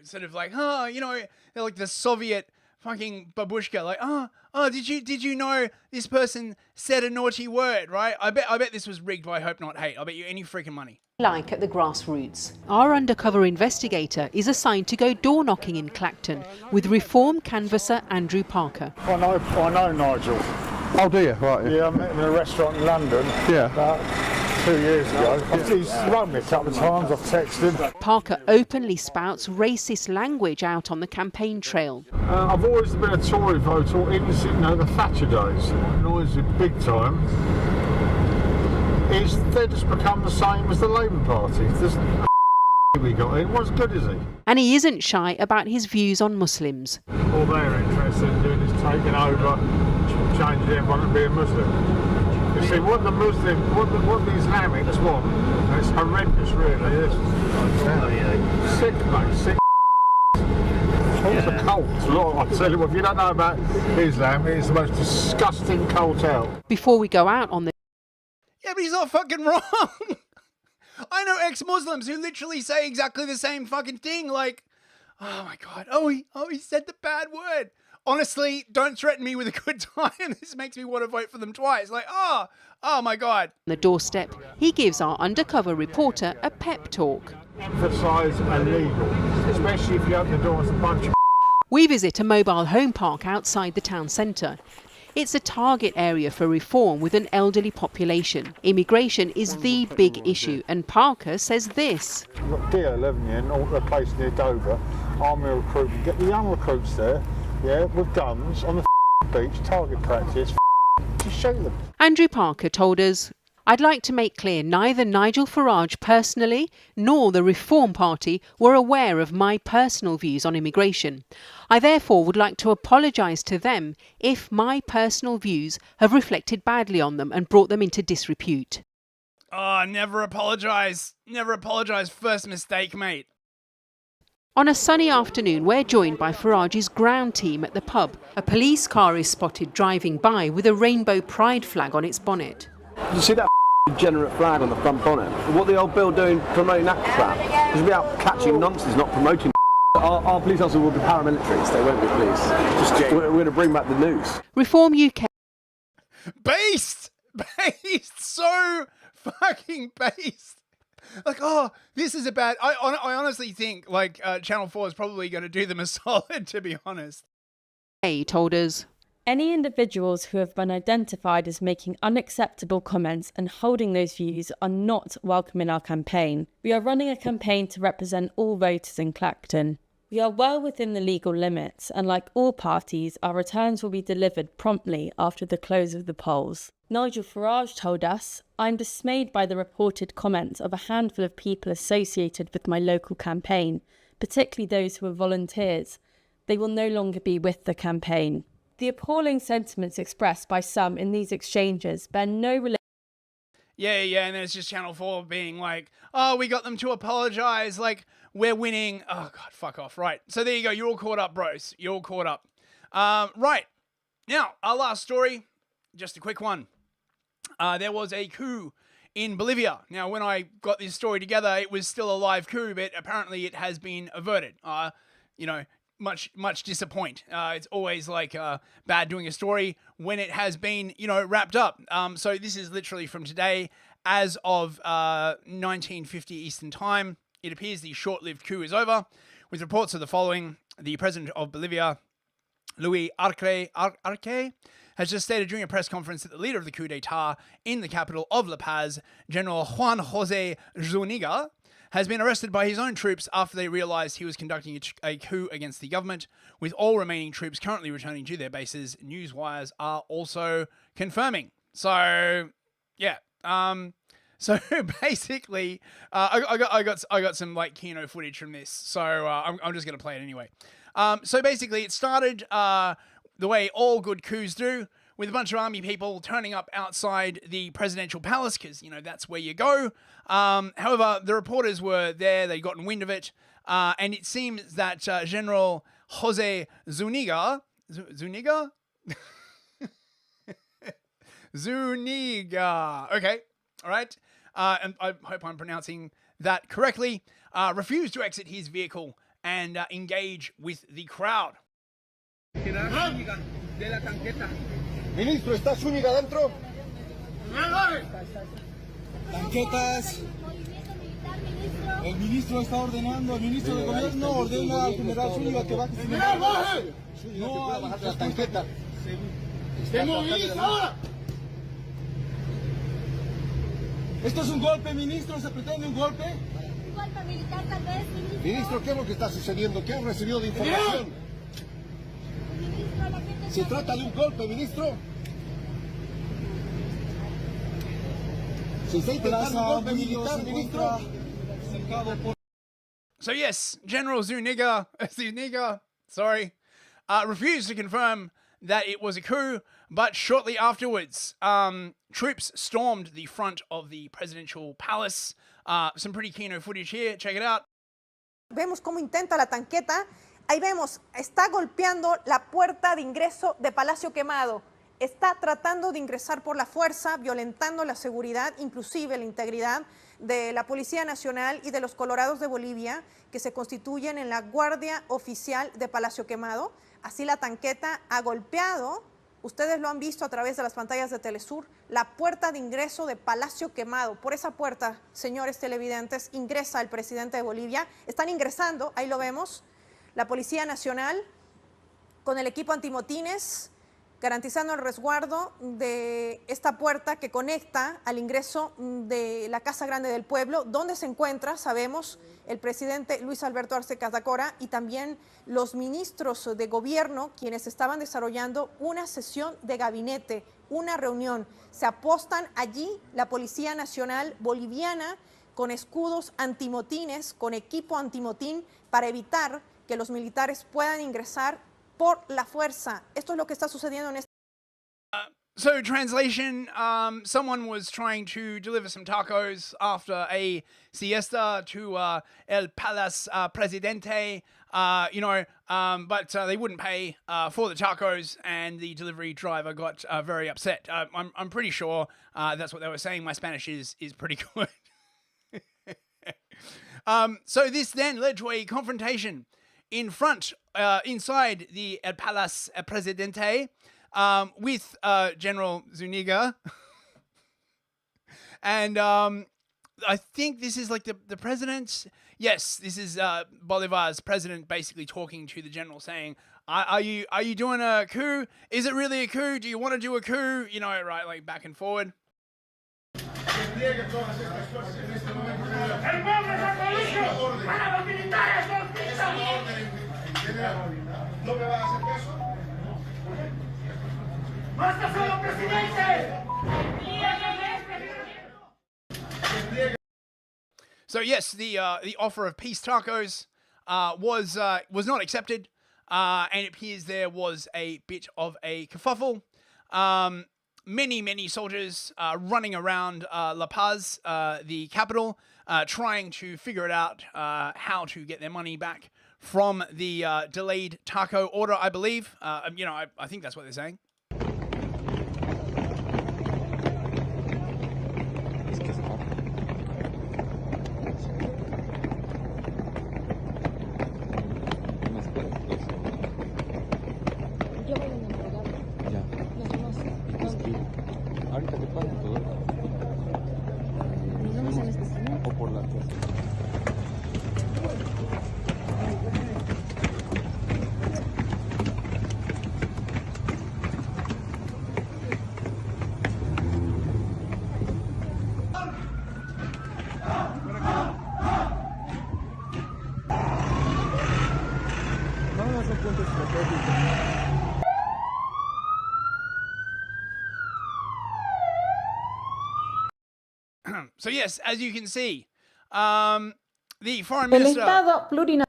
sort of they're like the Soviet fucking babushka, did you know this person said a naughty word, right? I bet this was rigged by Hope Not Hate. I'll bet you any freaking money. Like at the grassroots. Our undercover investigator is assigned to go door knocking in Clacton with Reform canvasser Andrew Parker. I know Nigel. Oh, do you? Right. Yeah, I met him in a restaurant in London. Yeah. About 2 years ago. He's rung me a couple of times. I've texted him. Parker openly spouts racist language out on the campaign trail. I've always been a Tory voter in the Thatcher days. Annoys me big time. They've just become the same as the Labour Party. We got in. What's good is he? And he isn't shy about his views on Muslims. All they're interested in doing is taking over, changing everyone to be a Muslim. You see, what the Islamics want, and it's horrendous, really. It's sick, mate. Sick. It's a cult. I tell you what, if you don't know about Islam, it's the most disgusting cult out. Before we go out on the... Yeah, but he's not fucking wrong. I know ex-Muslims who literally say exactly the same fucking thing. Like, oh my God. Oh, he said the bad word. Honestly, don't threaten me with a good time. This makes me want to vote for them twice. Like, oh my God. On the doorstep, he gives our undercover reporter a pep talk. Emphasise illegal, especially if you open the door to a bunch of... We visit a mobile home park outside the town centre. It's a target area for Reform with an elderly population. Immigration is the big issue, and Parker says this. D11 in, all the place near Dover, army recruitment. Get the young recruits there, with guns on the beach, target practice, to shoot them. Andrew Parker told us, I'd like to make clear neither Nigel Farage personally nor the Reform Party were aware of my personal views on immigration. I therefore would like to apologise to them if my personal views have reflected badly on them and brought them into disrepute. Oh, never apologise. Never apologise. First mistake, mate. On a sunny afternoon, we're joined by Farage's ground team at the pub. A police car is spotted driving by with a rainbow pride flag on its bonnet. Did you see that degenerate flag on the front bonnet? What the old Bill doing promoting that crap? He should be out catching nonsense, not promoting. Our police officers will be paramilitaries. They won't be police. We're going to bring back the news. Reform UK. Based! So fucking based. Like, oh, this is a bad... I honestly think, Channel 4 is probably going to do them a solid, to be honest. He told us, any individuals who have been identified as making unacceptable comments and holding those views are not welcome in our campaign. We are running a campaign to represent all voters in Clacton. We are well within the legal limits, and like all parties, our returns will be delivered promptly after the close of the polls. Nigel Farage told us, I'm dismayed by the reported comments of a handful of people associated with my local campaign, particularly those who are volunteers. They will no longer be with the campaign. The appalling sentiments expressed by some in these exchanges bear no relation. Yeah, and then it's just Channel 4 being like, oh, we got them to apologise, like, we're winning. Oh, God, fuck off. Right, so there you go. You're all caught up, bros. You're all caught up. Right, now, our last story, just a quick one. There was a coup in Bolivia. Now, when I got this story together, it was still a live coup, but apparently it has been averted. You know, much disappoint. It's always like bad doing a story when it has been, you know, wrapped up. So this is literally from today, as of 1950 Eastern Time. It appears the short-lived coup is over, with reports of the following. The president of Bolivia, Luis Arce, has just stated during a press conference that the leader of the coup d'etat in the capital of La Paz, General Juan José Zuniga, has been arrested by his own troops after they realized he was conducting a coup against the government, with all remaining troops currently returning to their bases. News wires are also confirming. So, yeah. So basically, I got some like Kino footage from this, so I'm just gonna play it anyway. So basically, it started the way all good coups do, with a bunch of army people turning up outside the presidential palace, because, you know, that's where you go. However, the reporters were there, they'd gotten wind of it, and it seems that General Jose Zuniga, okay, all right, and I hope I'm pronouncing that correctly, refused to exit his vehicle and engage with the crowd. Ministro, ¿está Zúñiga dentro? Tanquetas. El ministro está ordenando, el ministro de gobierno ordena al general Zúñiga que baje. No hay la tanqueta. ¡Se moviliza ahora! ¿Esto es un golpe, ministro? ¿Se pretende un golpe? Un golpe militar tal vez, ministro. Ministro, ¿qué es lo que está sucediendo? ¿Qué han recibido de información? ¿Se trata de un golpe, ministro? ¿Se está intentando un golpe militar, ministro? So yes, General Zuniga, refused to confirm that it was a coup, but shortly afterwards, troops stormed the front of the presidential palace. Some pretty Kino footage here, check it out. Vemos cómo intenta la tanqueta. Ahí vemos, está golpeando la puerta de ingreso de Palacio Quemado. Está tratando de ingresar por la fuerza, violentando la seguridad, inclusive la integridad de la Policía Nacional y de los Colorados de Bolivia, que se constituyen en la Guardia Oficial de Palacio Quemado. Así la tanqueta ha golpeado, ustedes lo han visto a través de las pantallas de Telesur, la puerta de ingreso de Palacio Quemado. Por esa puerta, señores televidentes, ingresa el presidente de Bolivia. Están ingresando, ahí lo vemos, la Policía Nacional con el equipo antimotines, garantizando el resguardo de esta puerta que conecta al ingreso de la Casa Grande del Pueblo, donde se encuentra, sabemos, el presidente Luis Alberto Arce Catacora y también los ministros de gobierno, quienes estaban desarrollando una sesión de gabinete, una reunión. Se apostan allí la Policía Nacional Boliviana con escudos antimotines, con equipo antimotín, para evitar que los militares puedan ingresar por la fuerza. Esto es lo que está sucediendo en este... So, translation, someone was trying to deliver some tacos after a siesta to El Palace Presidente, but they wouldn't pay for the tacos, and the delivery driver got very upset. I'm pretty sure that's what they were saying. My Spanish is pretty good. So this then led to a confrontation inside the El Palace Presidente, with General Zuniga. And I think this is like the president. Yes, this is Bolivar's president basically talking to the general, saying, are you doing a coup? Is it really a coup? Do you want to do a coup? You know, right, like back and forward. So yes, the offer of peace tacos was not accepted, and it appears there was a bit of a kerfuffle. Many soldiers running around La Paz, the capital, trying to figure it out how to get their money back from the delayed taco order, I believe. I think that's what they're saying. Ya. Ahorita te pagan todo. O por la So yes, as you can see, the foreign minister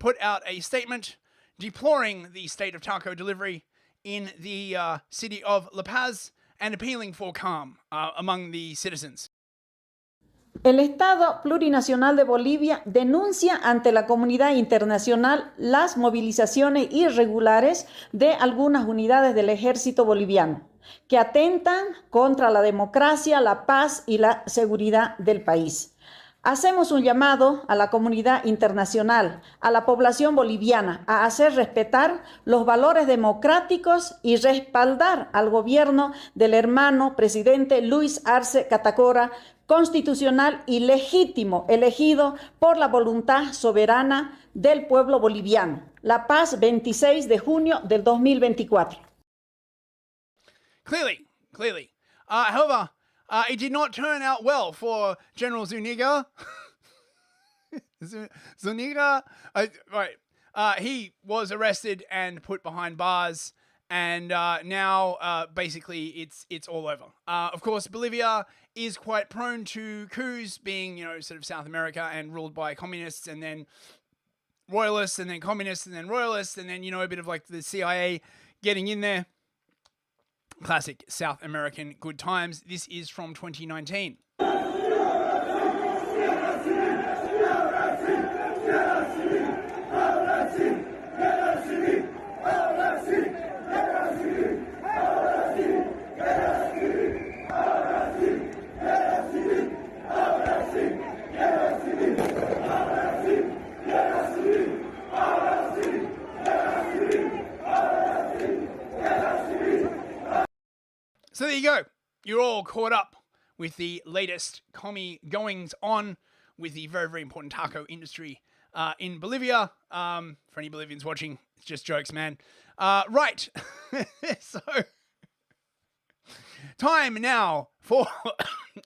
put out a statement deploring the state of taco delivery in the city of La Paz and appealing for calm among the citizens. El Estado Plurinacional de Bolivia denuncia ante la comunidad internacional las movilizaciones irregulares de algunas unidades del ejército boliviano que atentan contra la democracia, la paz y la seguridad del país. Hacemos un llamado a la comunidad internacional, a la población boliviana, a hacer respetar los valores democráticos y respaldar al gobierno del hermano presidente Luis Arce Catacora, constitucional y legítimo, elegido por la voluntad soberana del pueblo boliviano. La Paz, 26 de junio del 2024. Clearly. However, it did not turn out well for General Zuniga. Zuniga, right. He was arrested and put behind bars, and now basically it's all over. Of course, Bolivia is quite prone to coups, being, you know, sort of South America and ruled by communists and then royalists and then communists and then royalists and then, you know, a bit of like the CIA getting in there. Classic South American good times. This is from 2019. So there you go. You're all caught up with the latest commie goings on with the very, very important taco industry in Bolivia. For any Bolivians watching, it's just jokes, man. Right. So, time now for...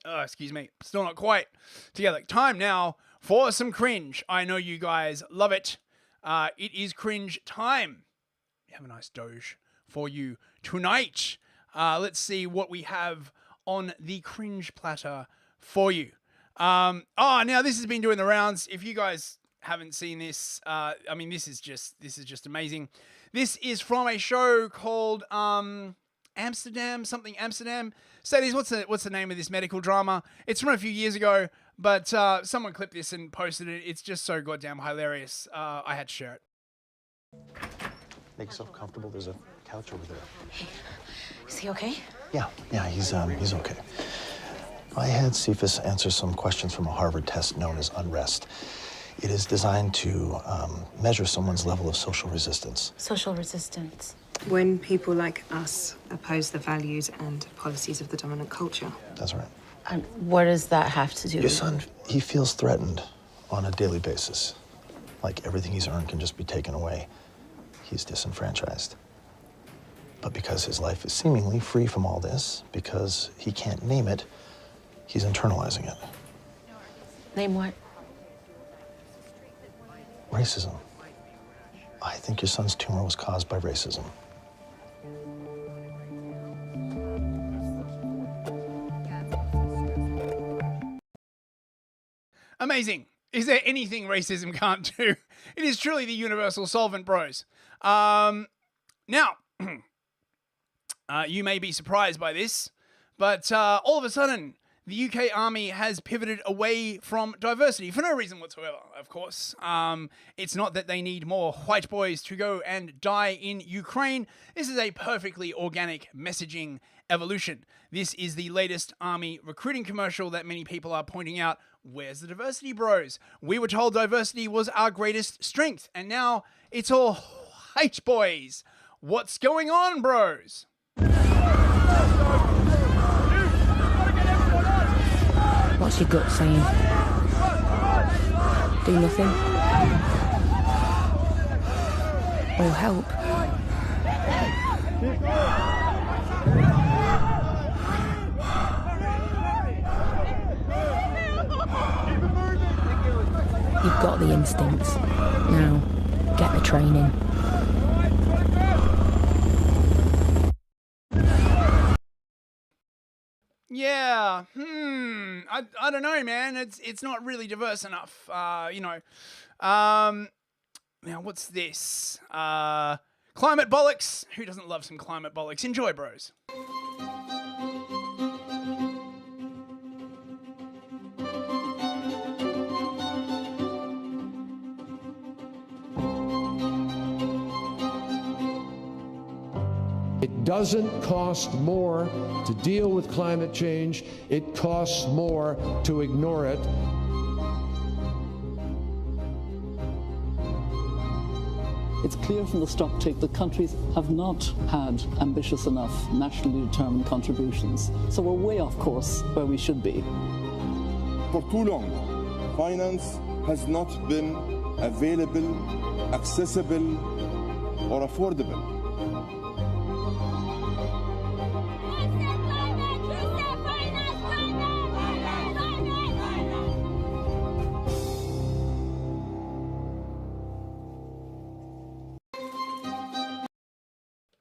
oh, excuse me. Still not quite together. Time now for some cringe. I know you guys love it. It is cringe time. We have a nice doge for you tonight. Let's see what we have on the cringe platter for you. Now this has been doing the rounds. If you guys haven't seen this, I mean, this is just amazing. This is from a show called Amsterdam. Sadie's, what's the name of this medical drama? It's from a few years ago, but someone clipped this and posted it. It's just so goddamn hilarious. I had to share it. Make yourself comfortable. There's a couch over there. Is he okay? Yeah, he's okay. I had Cephas answer some questions from a Harvard test known as unrest. It is designed to measure someone's level of social resistance. Social resistance. When people like us oppose the values and policies of the dominant culture. That's right. And what does that have to do Your son, he feels threatened on a daily basis. Like everything he's earned can just be taken away. He's disenfranchised. But because his life is seemingly free from all this, because he can't name it, he's internalizing it. Name what? Racism. I think your son's tumor was caused by racism. Amazing. Is there anything racism can't do? It is truly the universal solvent, bros. Now, you may be surprised by this, but all of a sudden, the UK Army has pivoted away from diversity for no reason whatsoever, of course. It's not that they need more white boys to go and die in Ukraine. This is a perfectly organic messaging evolution. This is the latest Army recruiting commercial that many people are pointing out. Where's the diversity, bros? We were told diversity was our greatest strength, and now it's all white boys. What's going on, bros? What's your gut saying? Do nothing? Or help? You've got the instincts. Now, get the training. Yeah, I don't know, man. It's not really diverse enough. Now what's this? Climate bollocks. Who doesn't love some climate bollocks? Enjoy, bros. It doesn't cost more to deal with climate change. It costs more to ignore it. It's clear from the stocktake that countries have not had ambitious enough nationally determined contributions. So we're way off course where we should be. For too long, finance has not been available, accessible, or affordable.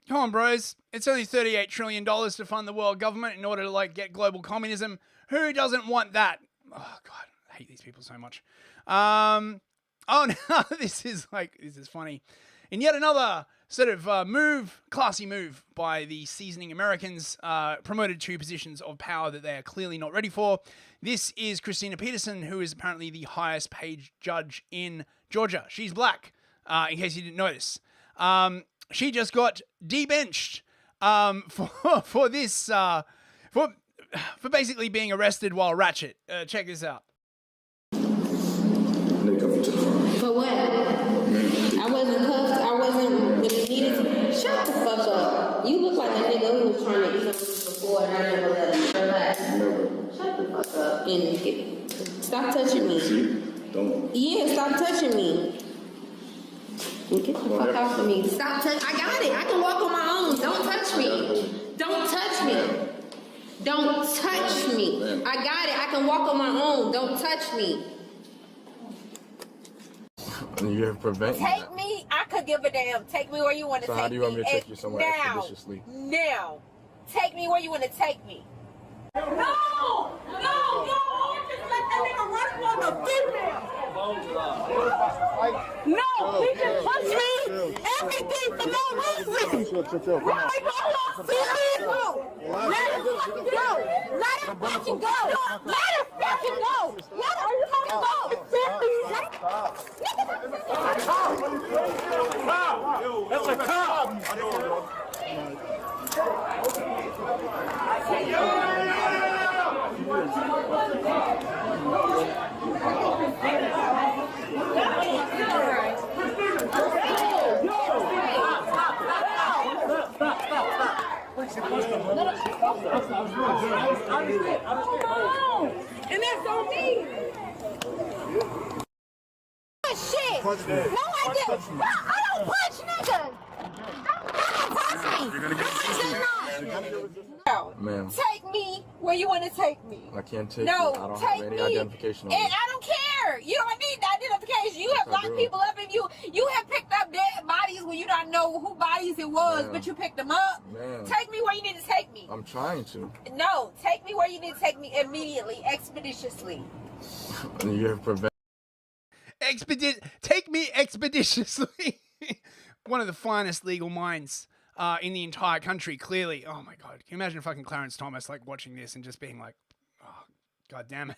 Come on, bros. It's only $38 trillion to fund the world government in order to, get global communism. Who doesn't want that? Oh, God. I hate these people so much. Oh, no. This is funny. In yet another sort of classy move by the seasoning Americans, promoted to positions of power that they are clearly not ready for. This is Christina Peterson, who is apparently the highest paid judge in Georgia. She's black, in case you didn't notice. She just got debenched for this for basically being arrested while ratchet. Check this out. For what? I wasn't cuffed. I wasn't needed. Shut the fuck up. You look like a nigga who was trying to eat on me before and I never let him. Relax. Shut the fuck up and stop touching me. Don't. Yeah, stop touching me. Get the fuck off of me. Stop touching. I got it. I can walk on my own. Don't touch me. Don't touch me. Don't touch me. I got it. I can walk on my own. Don't touch me. You have prevented. Take me. I could give a damn. Take me where you want to take me. So how do you want me to take you somewhere expeditiously? Now. Take me where you want to take me. No! No! Just let that nigga run on the female. No! He just punched me! Everything for no reason! Why are you serious? Let him fucking go! Let him fucking go! Let him fucking go! Let him fucking go! That's a cop! And that's on me! Shit! No, I didn't! I don't punch niggas! Don't punch me! No. Ma'am. Take me where you want to take me. I can't take no, you. I don't take have any me. identification on And you. I don't care. You don't need the identification. You have locked people up and you have picked up dead bodies when you don't know who bodies it was, but you picked them up. Take me where you need to take me. I'm trying to. No, take me where you need to take me immediately, expeditiously. You have prevented. Take me expeditiously. One of the finest legal minds in the entire country, clearly. Oh my God. Can you imagine fucking Clarence Thomas watching this and just being like, oh, God damn it.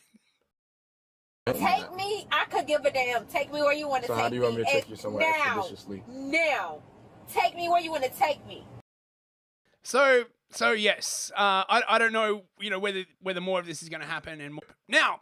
Take me, I could give a damn. Take me where you want to take me. So how do you want me to take you somewhere expeditiously? Now. Take me where you want to take me. So yes, I don't know, whether more of this is going to happen and more. Now,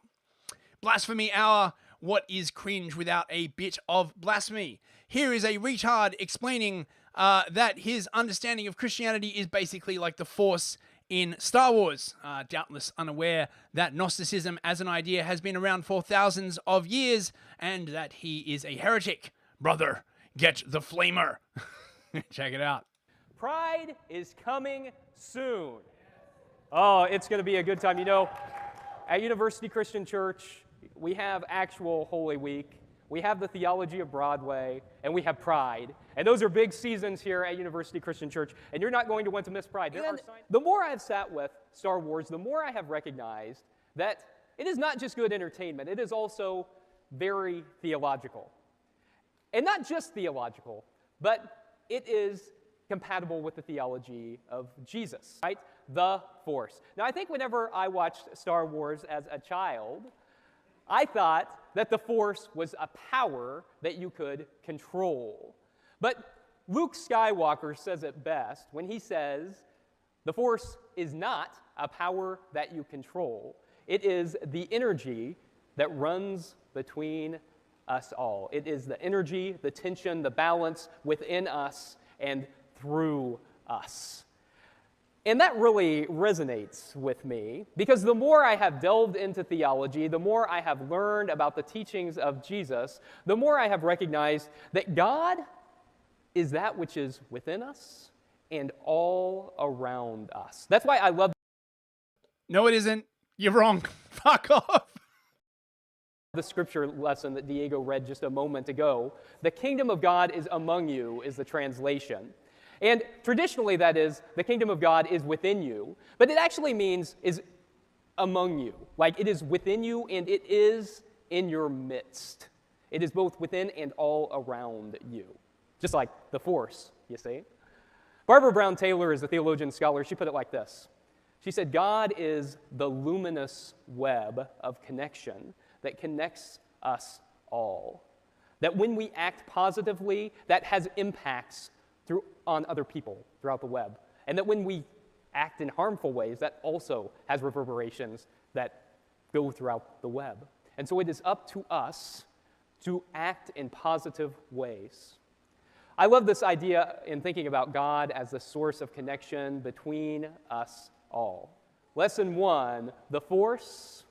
Blasphemy Hour. What is cringe without a bit of blasphemy? Here is a retard explaining that his understanding of Christianity is basically like the Force in Star Wars, doubtless unaware that Gnosticism as an idea has been around for thousands of years and that he is a heretic. Brother, get the flamer. Check it out. Pride is coming soon. Oh, it's going to be a good time. You know, at University Christian Church, we have actual Holy Week, we have the Theology of Broadway, and we have Pride. And those are big seasons here at University Christian Church, and you're not going to want to miss Pride. The more I've sat with Star Wars, the more I have recognized that it is not just good entertainment, it is also very theological. And not just theological, but it is compatible with the theology of Jesus, right? The Force. Now, I think whenever I watched Star Wars as a child, I thought that the Force was a power that you could control. But Luke Skywalker says it best when he says, the Force is not a power that you control. It is the energy that runs between us all. It is the energy, the tension, the balance within us and through us. And that really resonates with me because the more I have delved into theology, the more I have learned about the teachings of Jesus, the more I have recognized that God is that which is within us and all around us. That's why I love... No, it isn't. You're wrong. Fuck off. The scripture lesson that Diego read just a moment ago. The kingdom of God is among you is the translation. And traditionally that is, the kingdom of God is within you, but it actually means is among you. Like it is within you and it is in your midst. It is both within and all around you. Just like the Force, you see. Barbara Brown Taylor is a theologian scholar. She put it like this. She said, God is the luminous web of connection that connects us all. That when we act positively, that has impacts on other people throughout the web. And that when we act in harmful ways, that also has reverberations that go throughout the web. And so it is up to us to act in positive ways. I love this idea in thinking about God as the source of connection between us all. Lesson 1, the Force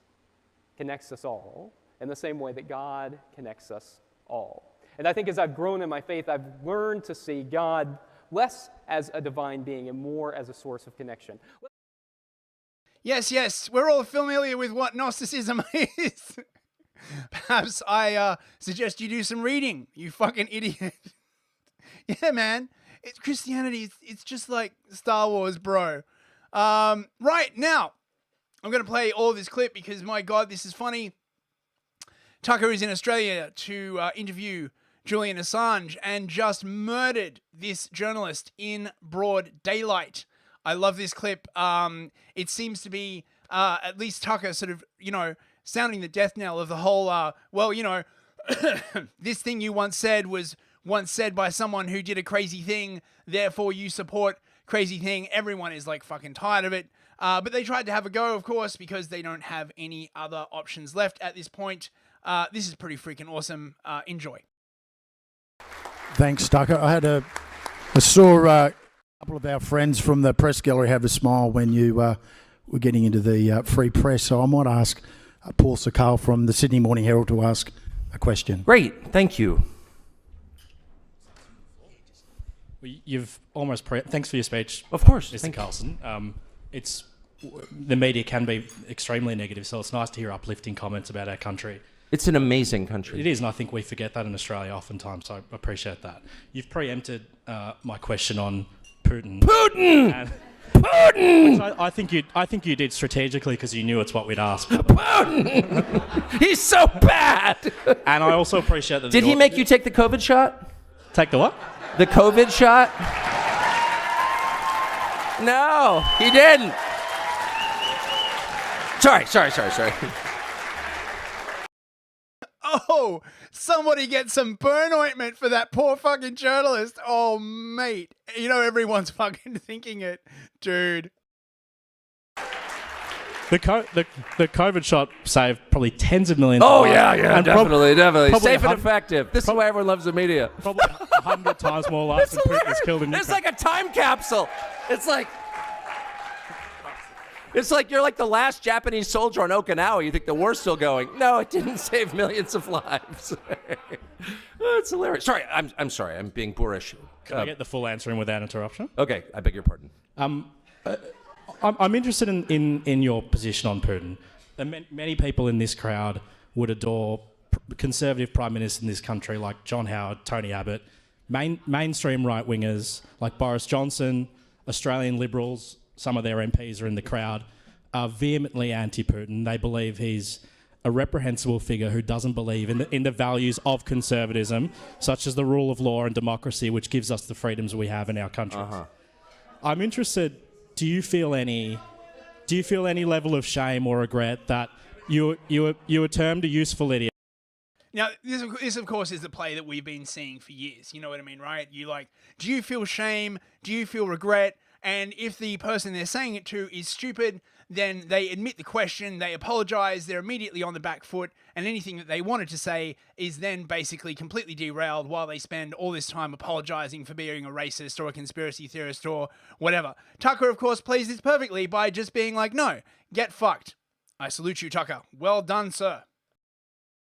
connects us all in the same way that God connects us all. And I think as I've grown in my faith, I've learned to see God less as a divine being and more as a source of connection. Yes, we're all familiar with what Gnosticism is. Perhaps I suggest you do some reading, you fucking idiot. Yeah, man. Christianity, it's just like Star Wars, bro. Right, now, I'm going to play all this clip because, my God, this is funny. Tucker is in Australia to interview Julian Assange and just murdered this journalist in broad daylight. I love this clip. It seems to be, at least Tucker sort of, sounding the death knell of the whole, this thing you once said was once said by someone who did a crazy thing, therefore you support crazy thing. Everyone is like fucking tired of it. But they tried to have a go, of course, because they don't have any other options left at this point. This is pretty freaking awesome. Enjoy. Thanks, Tucker. I saw a couple of our friends from the press gallery have a smile when you were getting into the free press. So I might ask Paul Sakal from the Sydney Morning Herald to ask a question. Great, thank you. You've almost thanks for your speech. Of course, Mr. Carlson. The media can be extremely negative, so it's nice to hear uplifting comments about our country. It's an amazing country. It is, and I think we forget that in Australia oftentimes, so I appreciate that. You've preempted my question on Putin. Putin! Putin! Which I think you did strategically because you knew it's what we'd ask. Putin! He's so bad! And I also appreciate that... Did he make you take the COVID shot? Take the what? The COVID shot? No, he didn't. Sorry. Oh, somebody get some burn ointment for that poor fucking journalist. Oh, mate. Everyone's fucking thinking it, dude. The COVID shot saved probably tens of millions. Oh, of lives. yeah, And definitely. Safe and 100 effective. This is why everyone loves the media. Probably 100 times more lives than Putin has killed in Ukraine. It's like a time capsule. It's like you're like the last Japanese soldier on Okinawa. You think the war's still going. No, it didn't save millions of lives. It's hilarious. Sorry, I'm sorry. I'm being boorish. Can I get the full answer in without interruption? Okay, I beg your pardon. I'm interested in your position on Putin. Many people in this crowd would adore conservative prime ministers in this country like John Howard, Tony Abbott, mainstream right-wingers like Boris Johnson, Australian Liberals, some of their MPs are in the crowd, are vehemently anti-Putin. They believe he's a reprehensible figure who doesn't believe in the values of conservatism, such as the rule of law and democracy, which gives us the freedoms we have in our country. I'm interested, do you feel any level of shame or regret that you were termed a useful idiot? Now, this, of course, is the play that we've been seeing for years. You know what I mean, right? Do you feel shame? Do you feel regret? And if the person they're saying it to is stupid, then they admit the question, they apologize, they're immediately on the back foot, and anything that they wanted to say is then basically completely derailed while they spend all this time apologizing for being a racist or a conspiracy theorist or whatever. Tucker, of course, plays this perfectly by just being like, no, get fucked. I salute you, Tucker. Well done, sir.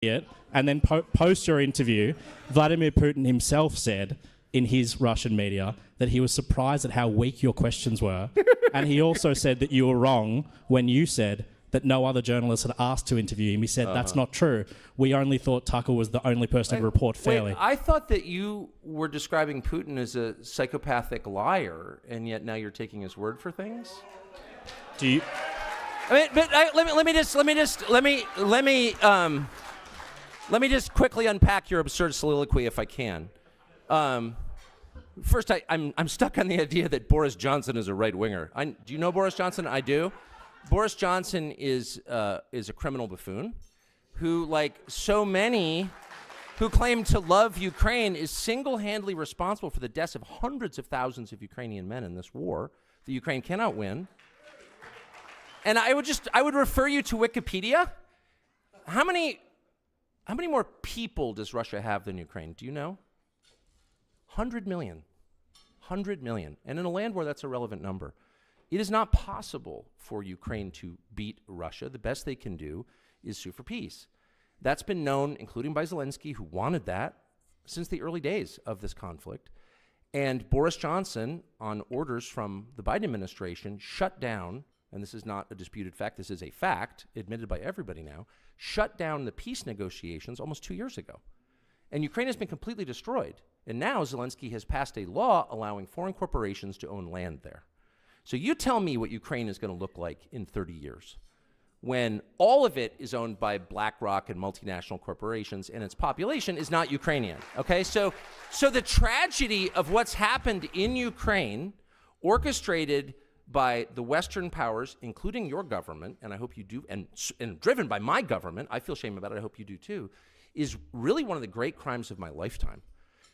And then post your interview, Vladimir Putin himself said in his Russian media that he was surprised at how weak your questions were. And he also said that you were wrong when you said that no other journalist had asked to interview him. He said, that's not true. We only thought Tucker was the only person to report fairly. I thought that you were describing Putin as a psychopathic liar, and yet now you're taking his word for things? Do you... Let me just quickly unpack your absurd soliloquy if I can. First, I'm stuck on the idea that Boris Johnson is a right-winger. Do you know Boris Johnson? I do. Boris Johnson is a criminal buffoon who, like so many who claim to love Ukraine, is single-handedly responsible for the deaths of hundreds of thousands of Ukrainian men in this war that Ukraine cannot win. And I would refer you to Wikipedia. How many more people does Russia have than Ukraine? Do you know? 100 million. 100 million. And in a land war, that's a relevant number. It is not possible for Ukraine to beat Russia. The best they can do is sue for peace. That's been known, including by Zelensky, who wanted that since the early days of this conflict. And Boris Johnson, on orders from the Biden administration, shut down, and this is not a disputed fact, this is a fact, admitted by everybody now, shut down the peace negotiations almost 2 years ago. And Ukraine has been completely destroyed. And now Zelensky has passed a law allowing foreign corporations to own land there. So you tell me what Ukraine is going to look like in 30 years when all of it is owned by BlackRock and multinational corporations and its population is not Ukrainian, okay? So the tragedy of what's happened in Ukraine, orchestrated by the Western powers, including your government, and I hope you do, and driven by my government, I feel shame about it, I hope you do too, is really one of the great crimes of my lifetime.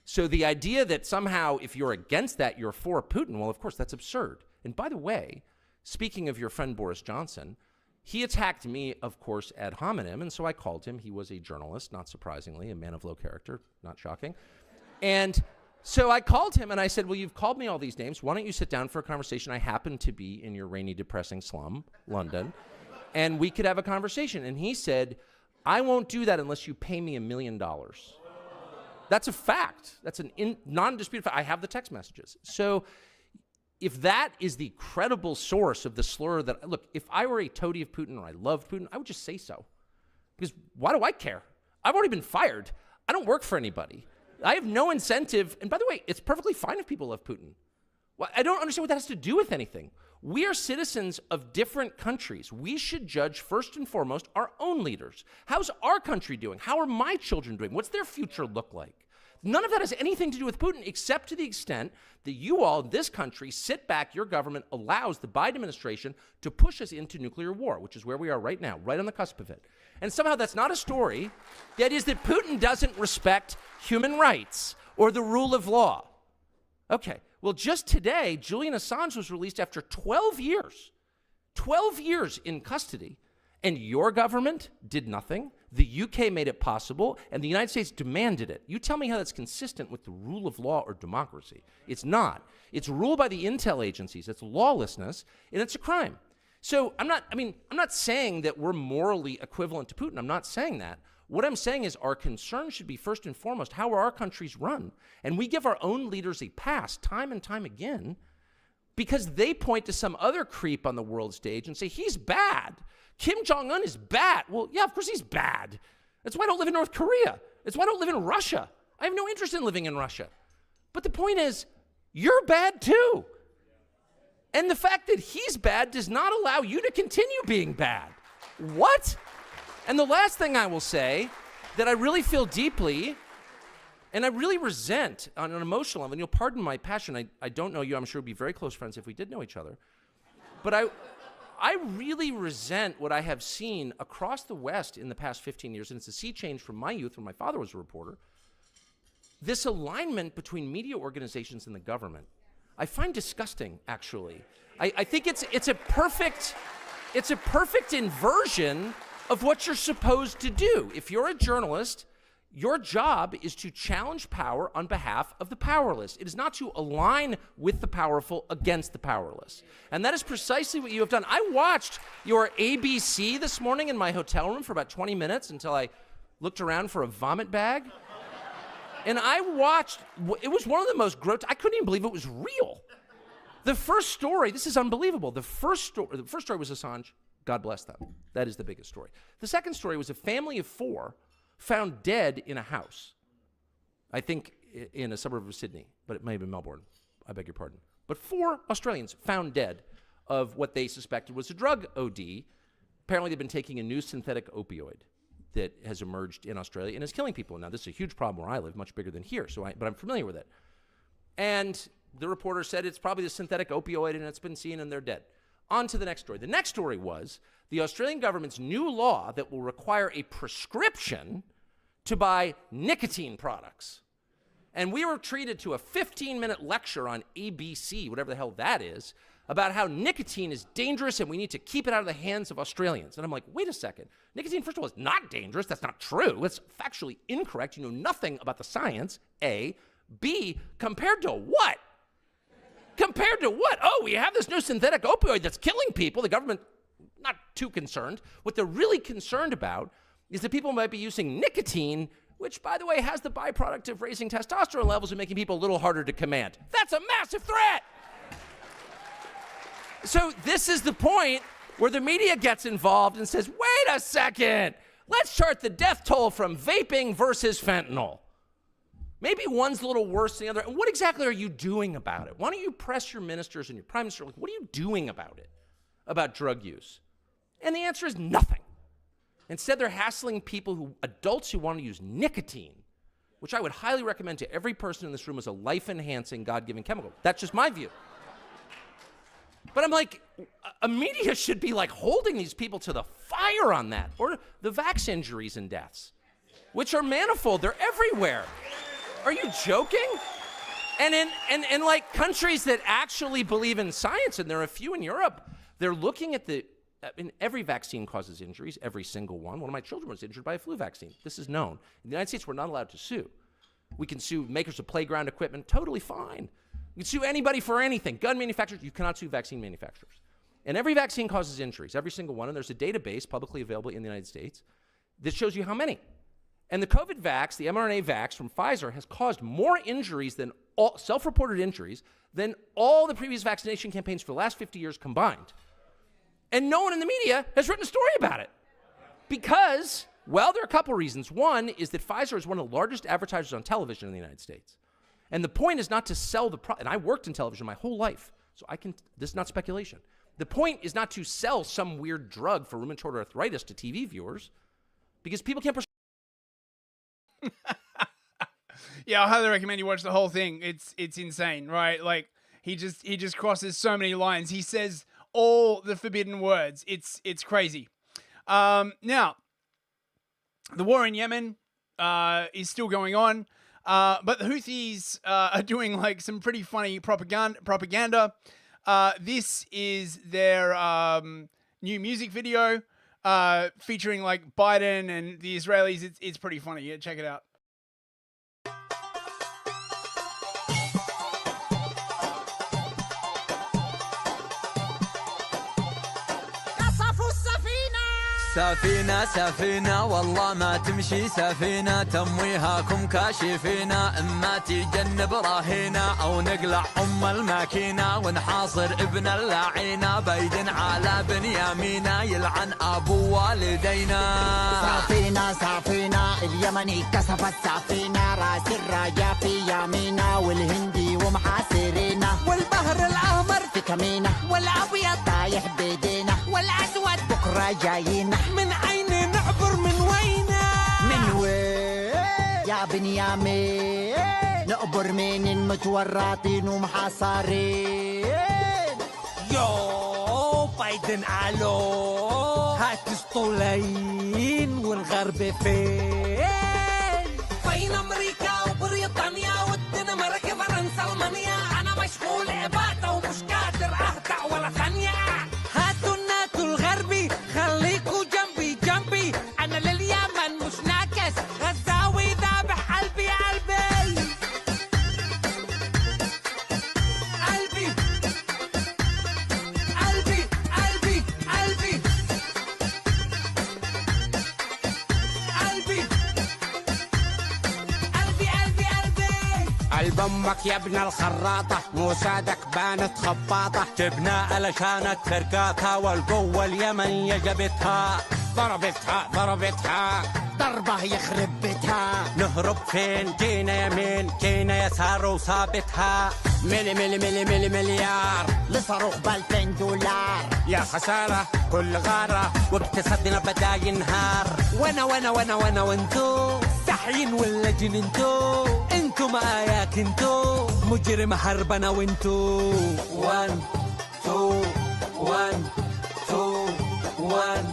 So the idea that somehow if you're against that, you're for Putin, well, of course, that's absurd. And by the way, speaking of your friend Boris Johnson, he attacked me, of course, ad hominem, and so I called him. He was a journalist, not surprisingly, a man of low character, not shocking. And so I called him and I said, well, you've called me all these names. Why don't you sit down for a conversation? I happen to be in your rainy, depressing slum, London, and we could have a conversation. And he said, I won't do that unless you pay me $1 million. That's a fact. That's a non-disputed fact. I have the text messages. So if that is the credible source of the slur that, look, if I were a toady of Putin or I loved Putin, I would just say so. Because why do I care? I've already been fired. I don't work for anybody. I have no incentive. And by the way, it's perfectly fine if people love Putin. Well, I don't understand what that has to do with anything. We are citizens of different countries. We should judge first and foremost our own leaders. How's our country doing? How are my children doing? What's their future look like? None of that has anything to do with Putin, except to the extent that you all, this country, sit back, your government allows the Biden administration to push us into nuclear war, which is where we are right now, right on the cusp of it. And somehow that's not a story. That is that Putin doesn't respect human rights or the rule of law. Okay, well, just today, Julian Assange was released after 12 years. 12 years in custody, and your government did nothing. The UK made it possible, and the United States demanded it. You tell me how that's consistent with the rule of law or democracy. It's not. It's ruled by the intel agencies. It's lawlessness, and it's a crime. So I'm not saying that we're morally equivalent to Putin. I'm not saying that. What I'm saying is our concern should be first and foremost, how are our countries run? And we give our own leaders a pass time and time again because they point to some other creep on the world stage and say, he's bad. Kim Jong-un is bad. Well, yeah, of course he's bad. That's why I don't live in North Korea. That's why I don't live in Russia. I have no interest in living in Russia. But the point is, you're bad too. And the fact that he's bad does not allow you to continue being bad. What? And the last thing I will say that I really feel deeply and I really resent on an emotional level, and you'll pardon my passion, I don't know you, I'm sure we'd be very close friends if we did know each other. But I really resent what I have seen across the West in the past 15 years, and it's a sea change from my youth when my father was a reporter, this alignment between media organizations and the government. I find disgusting, actually. I think it's a perfect inversion of what you're supposed to do. If you're a journalist, your job is to challenge power on behalf of the powerless. It is not to align with the powerful against the powerless. And that is precisely what you have done. I watched your ABC this morning in my hotel room for about 20 minutes until I looked around for a vomit bag. And I watched, it was one of the most grotesque, I couldn't even believe it was real. The first story, this is unbelievable. The first story was Assange. God bless them. That is the biggest story. The second story was a family of 4 found dead in a house. I think in a suburb of Sydney, but it may have been Melbourne. I beg your pardon. But 4 Australians found dead of what they suspected was a drug OD. Apparently they've been taking a new synthetic opioid that has emerged in Australia and is killing people. Now, this is a huge problem where I live, much bigger than here, but I'm familiar with it. And the reporter said it's probably the synthetic opioid and it's been seen and they're dead. On to the next story. The next story was the Australian government's new law that will require a prescription to buy nicotine products. And we were treated to a 15-minute lecture on ABC, whatever the hell that is, about how nicotine is dangerous and we need to keep it out of the hands of Australians. And I'm like, wait a second. Nicotine, first of all, is not dangerous. That's not true. It's factually incorrect. You know nothing about the science, A. B, compared to what? Compared to what? Oh, we have this new synthetic opioid that's killing people. The government, not too concerned. What they're really concerned about is that people might be using nicotine, which, by the way, has the byproduct of raising testosterone levels and making people a little harder to command. That's a massive threat. So this is the point where the media gets involved and says, wait a second, let's chart the death toll from vaping versus fentanyl. Maybe one's a little worse than the other. And what exactly are you doing about it? Why don't you press your ministers and your prime minister, like, what are you doing about it, about drug use? And the answer is nothing. Instead, they're hassling adults who want to use nicotine, which I would highly recommend to every person in this room as a life-enhancing, God-given chemical. That's just my view. But I'm like, a media should be like holding these people to the fire on that, or the vax injuries and deaths, which are manifold. They're everywhere. Are you joking? And in like countries that actually believe in science, and there are a few in Europe, they're looking at every vaccine causes injuries, every single one. One of my children was injured by a flu vaccine. This is known. In the United States, we're not allowed to sue. We can sue makers of playground equipment, totally fine. You can sue anybody for anything. Gun manufacturers, you cannot sue vaccine manufacturers. And every vaccine causes injuries, every single one, and there's a database publicly available in the United States that shows you how many. And the COVID vax, the mRNA vax from Pfizer, has caused more injuries than all self-reported injuries than all the previous vaccination campaigns for the last 50 years combined. And no one in the media has written a story about it. Because, well, there are a couple reasons. One is that Pfizer is one of the largest advertisers on television in the United States. And the point is not to sell the product. And I worked in television my whole life, so this is not speculation. The point is not to sell some weird drug for rheumatoid arthritis to TV viewers, because people can't Yeah, I highly recommend you watch the whole thing. It's insane, right? Like he just crosses so many lines. He says all the forbidden words. It's crazy. Now, the war in Yemen is still going on, but the Houthis are doing like some pretty funny propaganda. This is their new music video featuring like Biden and the Israelis. It's pretty funny. Yeah, check it out. سفينة سفينة والله ما تمشي سفينة تمويهاكم كاشفينا اما تجنب راهينا او نقلع الماكينة ونحاصر ابن اللاعينة بايدن على بنيامينا يلعن ابو والدينا. سفينة سفينة اليمني كسف السفينة راس الراجع في يمينا والهندي ومحاصرينا والبحر الاحمر في كمينة والابيض طايح بيدينا والاسود بكره جايينا. من عين نعبر من وينا من وين يا بنيامين نعبر من المتورطين ومحاصرين. يو بايدن الو هات اسطولين والغرب فين؟ فين امريكا وبريطانيا والدنمارك فرنسا المانيا؟ انا مشغول عباده ومش قادر اهدع ولا ثانيه. هاتوا الناتو الغربي خليكوا جنبي جنبي انا لليمن مش ناكس غزاوي ذابح قلبي قلبي قلبي قلبي قلبي قلبي قلبي قلبي قلبي قلبي. قلب امك يا ابن الخراطه موسادك بانت خباطه تبنى علشانك فرقاتها والقوه اليمنيه جبتها ضربتها ضربتها ضربه يخرب بيتها. نهرب فين جينا يمين جينا يسار وثابتها ملي ملي ملي ملي مليار لصاروخ $2,000 يا خساره كل غاره واقتصادنا بدا ينهار. وانا وانتو سحين ولا جننتو انتو معاياك انتو مجرم حرب انا وانتو. 1 2 1 2 1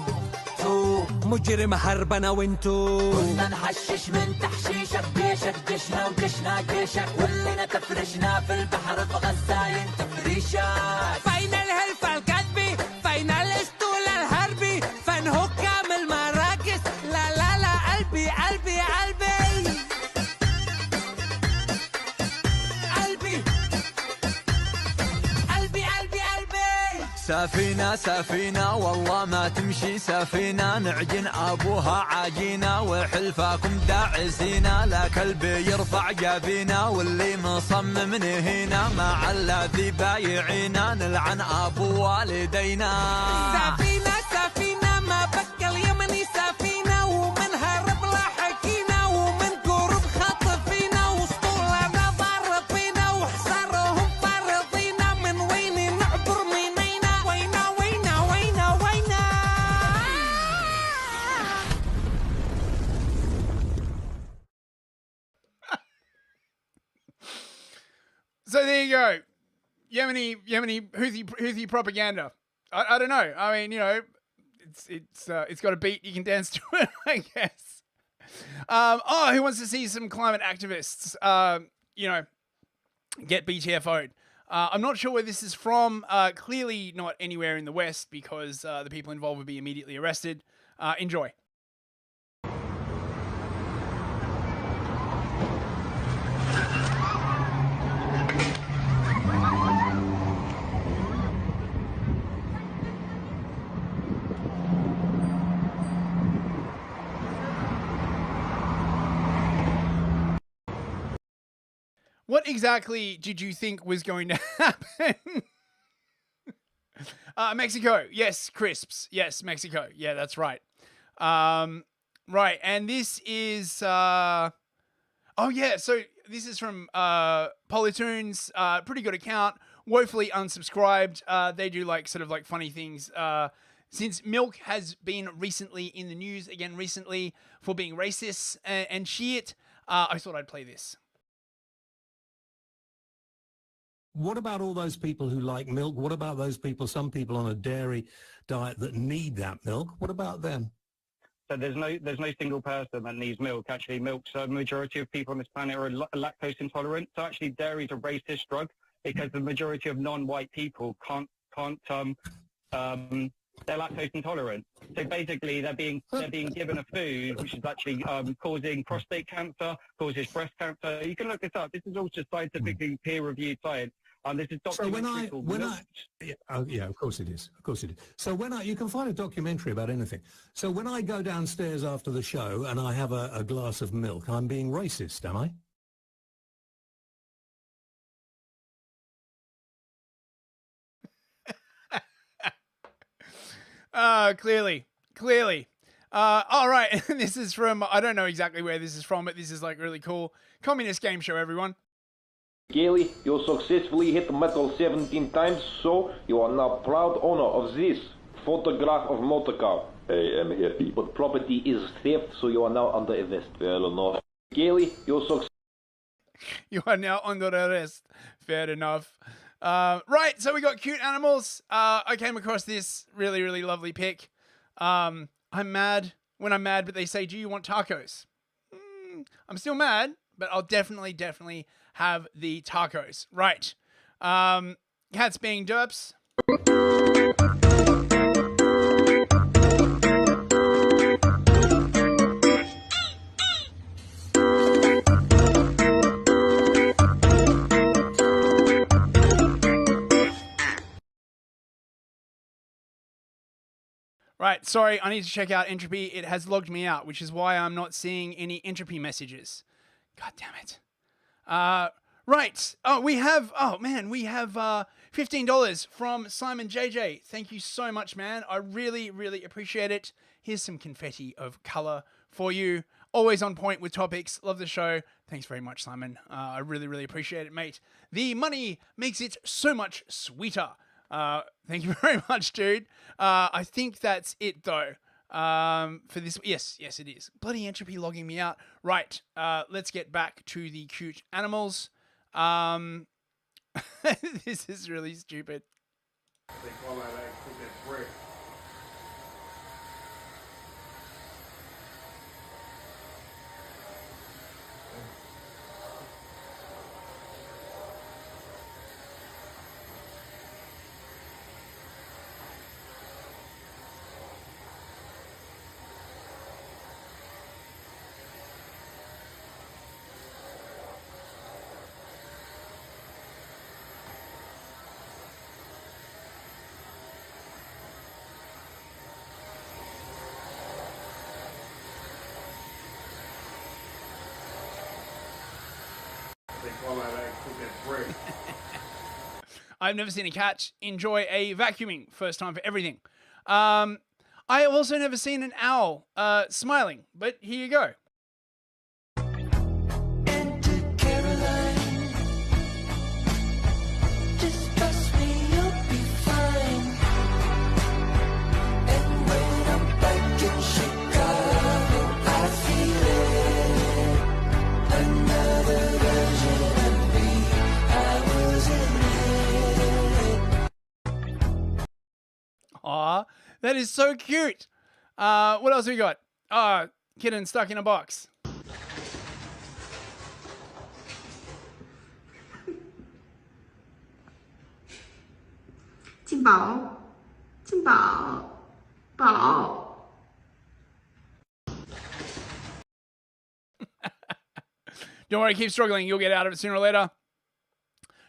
2 مجرم حرب انا وانتو. كنا نحشش من تحشيشك بيشك جشنا وجشنا جيشك كلنا تفرشنا في البحر في غزاين تفريشك. فين الهلف الكذبي فين الاسطول الهربي فين حكام المراكز لا لا لا قلبي قلبي قلبي سفينة سفينة والله ما تمشي سفينة نعجن أبوها عاجينة وحلفاكم داعسينا لا كلب يرفع جابينا واللي مصمم نهينا مع الذي بايعينا نلعن أبو والدينا. سفينة سفينة ما بقى اليمني سفينة ومن هرب لاحقينا ومن قرب خطفينا وسطولنا ضاربينا وحصارهم فرضينا. من وين نعبر منينا وينا وينا وينا وينا. So there you go. Yemeni Houthi propaganda. I don't know. I mean, you know, it's got a beat you can dance to it, I guess. Who wants to see some climate activists you know, get BTFO'd? I'm not sure where this is from. Clearly not anywhere in the West because the people involved would be immediately arrested. Enjoy. What exactly did you think was going to happen? Mexico. Yes, crisps. Yes, Mexico. Yeah, that's right. Right, and this is... oh, yeah, so this is from Polytunes. Pretty good account. Woefully unsubscribed. They do, like, sort of, like, funny things. Since milk has been recently in the news, again, recently, for being racist and shit, I thought I'd play this. What about all those people who like milk? What about those people, some people on a dairy diet that need that milk? What about them? So there's no single person that needs milk. Actually, milk, so the majority of people on this planet are lactose intolerant. So actually, dairy is a racist drug. because the majority of non-white people can't they're lactose intolerant. So basically, they're being given a food which is actually causing prostate cancer, causes breast cancer. You can look this up. This is all just scientifically peer-reviewed science. This is documentary called yeah, of course it is. Of course it is. So you can find a documentary about anything. So when I go downstairs after the show and I have a glass of milk, I'm being racist, am I? Clearly. All right. This is from, I don't know exactly where this is from, but this is like really cool. Communist game show, everyone. Gailey, you successfully hit metal 17 times, so you are now proud owner of this photograph of motor car. I am happy. But property is theft, so you are now under arrest. Fair enough. Gailey, you are now under arrest. Fair enough. Right, so we got cute animals. I came across this really, really lovely pic. I'm mad when I'm mad, but they say, do you want tacos? I'm still mad, but I'll definitely have the tacos. Right. Cats being derps. Right, sorry, I need to check out entropy. It has logged me out, which is why I'm not seeing any entropy messages. God damn it. Right. We have $15 from Simon JJ. Thank you so much, man. I really, really appreciate it. Here's some confetti of color for you. Always on point with topics. Love the show. Thanks very much, Simon. I really, really appreciate it, mate. The money makes it so much sweeter. Thank you very much, dude. I think that's it, though. For this, yes, it is. Bloody entropy logging me out. Right, let's get back to the cute animals. This is really stupid. I've never seen a cat enjoy a vacuuming. First time for everything. I have also never seen an owl smiling, but here you go. Aw, that is so cute. What else we got? Kitten stuck in a box. Don't worry, keep struggling. You'll get out of it sooner or later.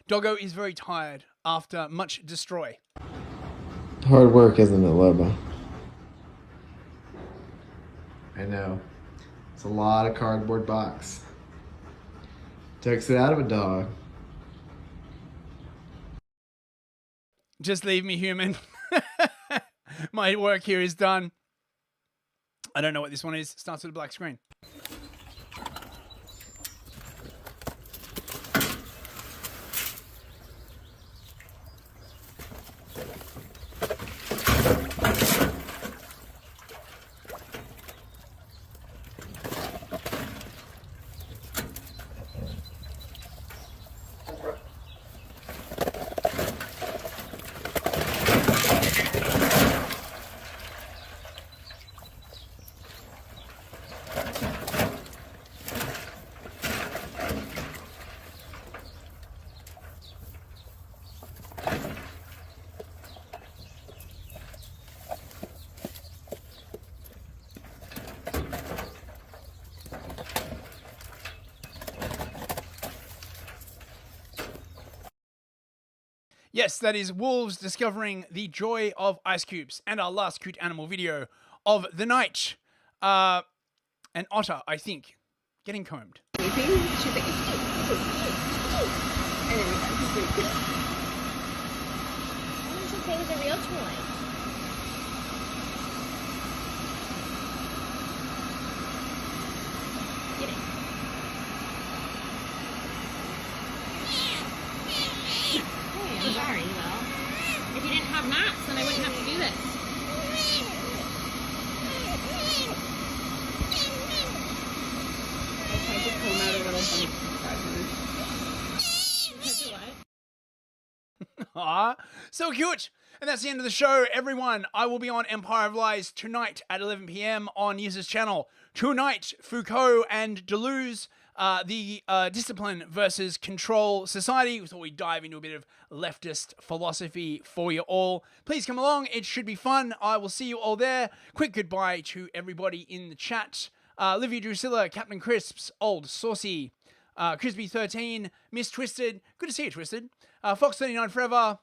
Doggo is very tired after much destroy. Hard work, isn't it, Lobo? I know. It's a lot of cardboard box. Takes it out of a dog. Just leave me, human. My work here is done. I don't know what this one is. Starts with a black screen. Yes, that is wolves discovering the joy of ice cubes, and our last cute animal video of the night. An otter, I think, getting combed. She's like, it's cute. And then he's pretty cute. Why don't you play with a real toy? Get it. Hey, I'm sorry, Will. If you didn't have mats, then I wouldn't have to do this. I tried to comb out a little Aw, so cute. And that's the end of the show, everyone. I will be on Empire of Lies tonight at 11 p.m. on Yiz's channel. Tonight, Foucault and Deleuze, the discipline versus control society. We thought we'd dive into a bit of leftist philosophy for you all. Please come along. It should be fun. I will see you all there. Quick goodbye to everybody in the chat. Livia Drusilla, Captain Crisps, Old Saucy, Crispy13, Miss Twisted. Good to see you, Twisted. Fox39 Forever.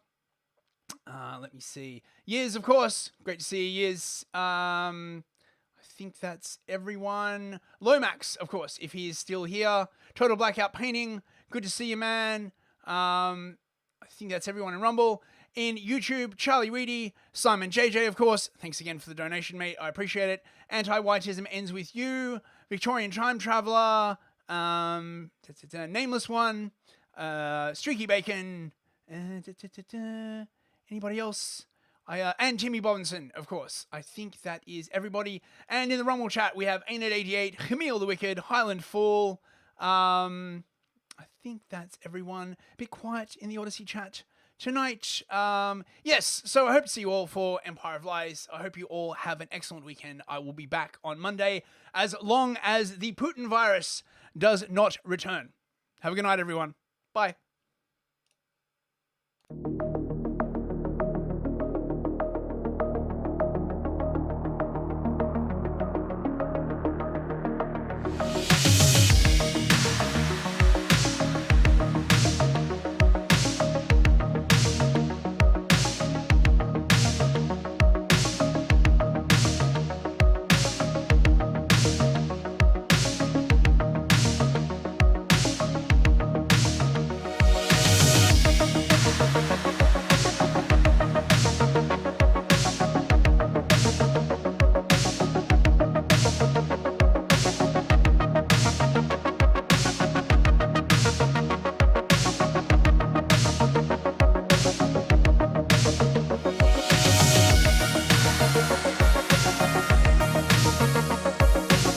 Let me see. Yiz, of course. Great to see you, Yiz. I think that's everyone. Lomax, of course, if he is still here. Total Blackout Painting. Good to see you, man. I think that's everyone in Rumble. In YouTube, Charlie Reedy, Simon JJ, of course. Thanks again for the donation, mate. I appreciate it. Anti-Whiteism ends with you. Victorian Time Traveler. Nameless One. Streaky Bacon. Anybody else? And Timmy Bobinson, of course. I think that is everybody. And in the Rumble chat, we have Ain't88, Camille the Wicked, Highland Fool. I think that's everyone. A bit quiet in the Odyssey chat tonight. Yes, so I hope to see you all for Empire of Lies. I hope you all have an excellent weekend. I will be back on Monday as long as the Putin virus does not return. Have a good night, everyone. Bye.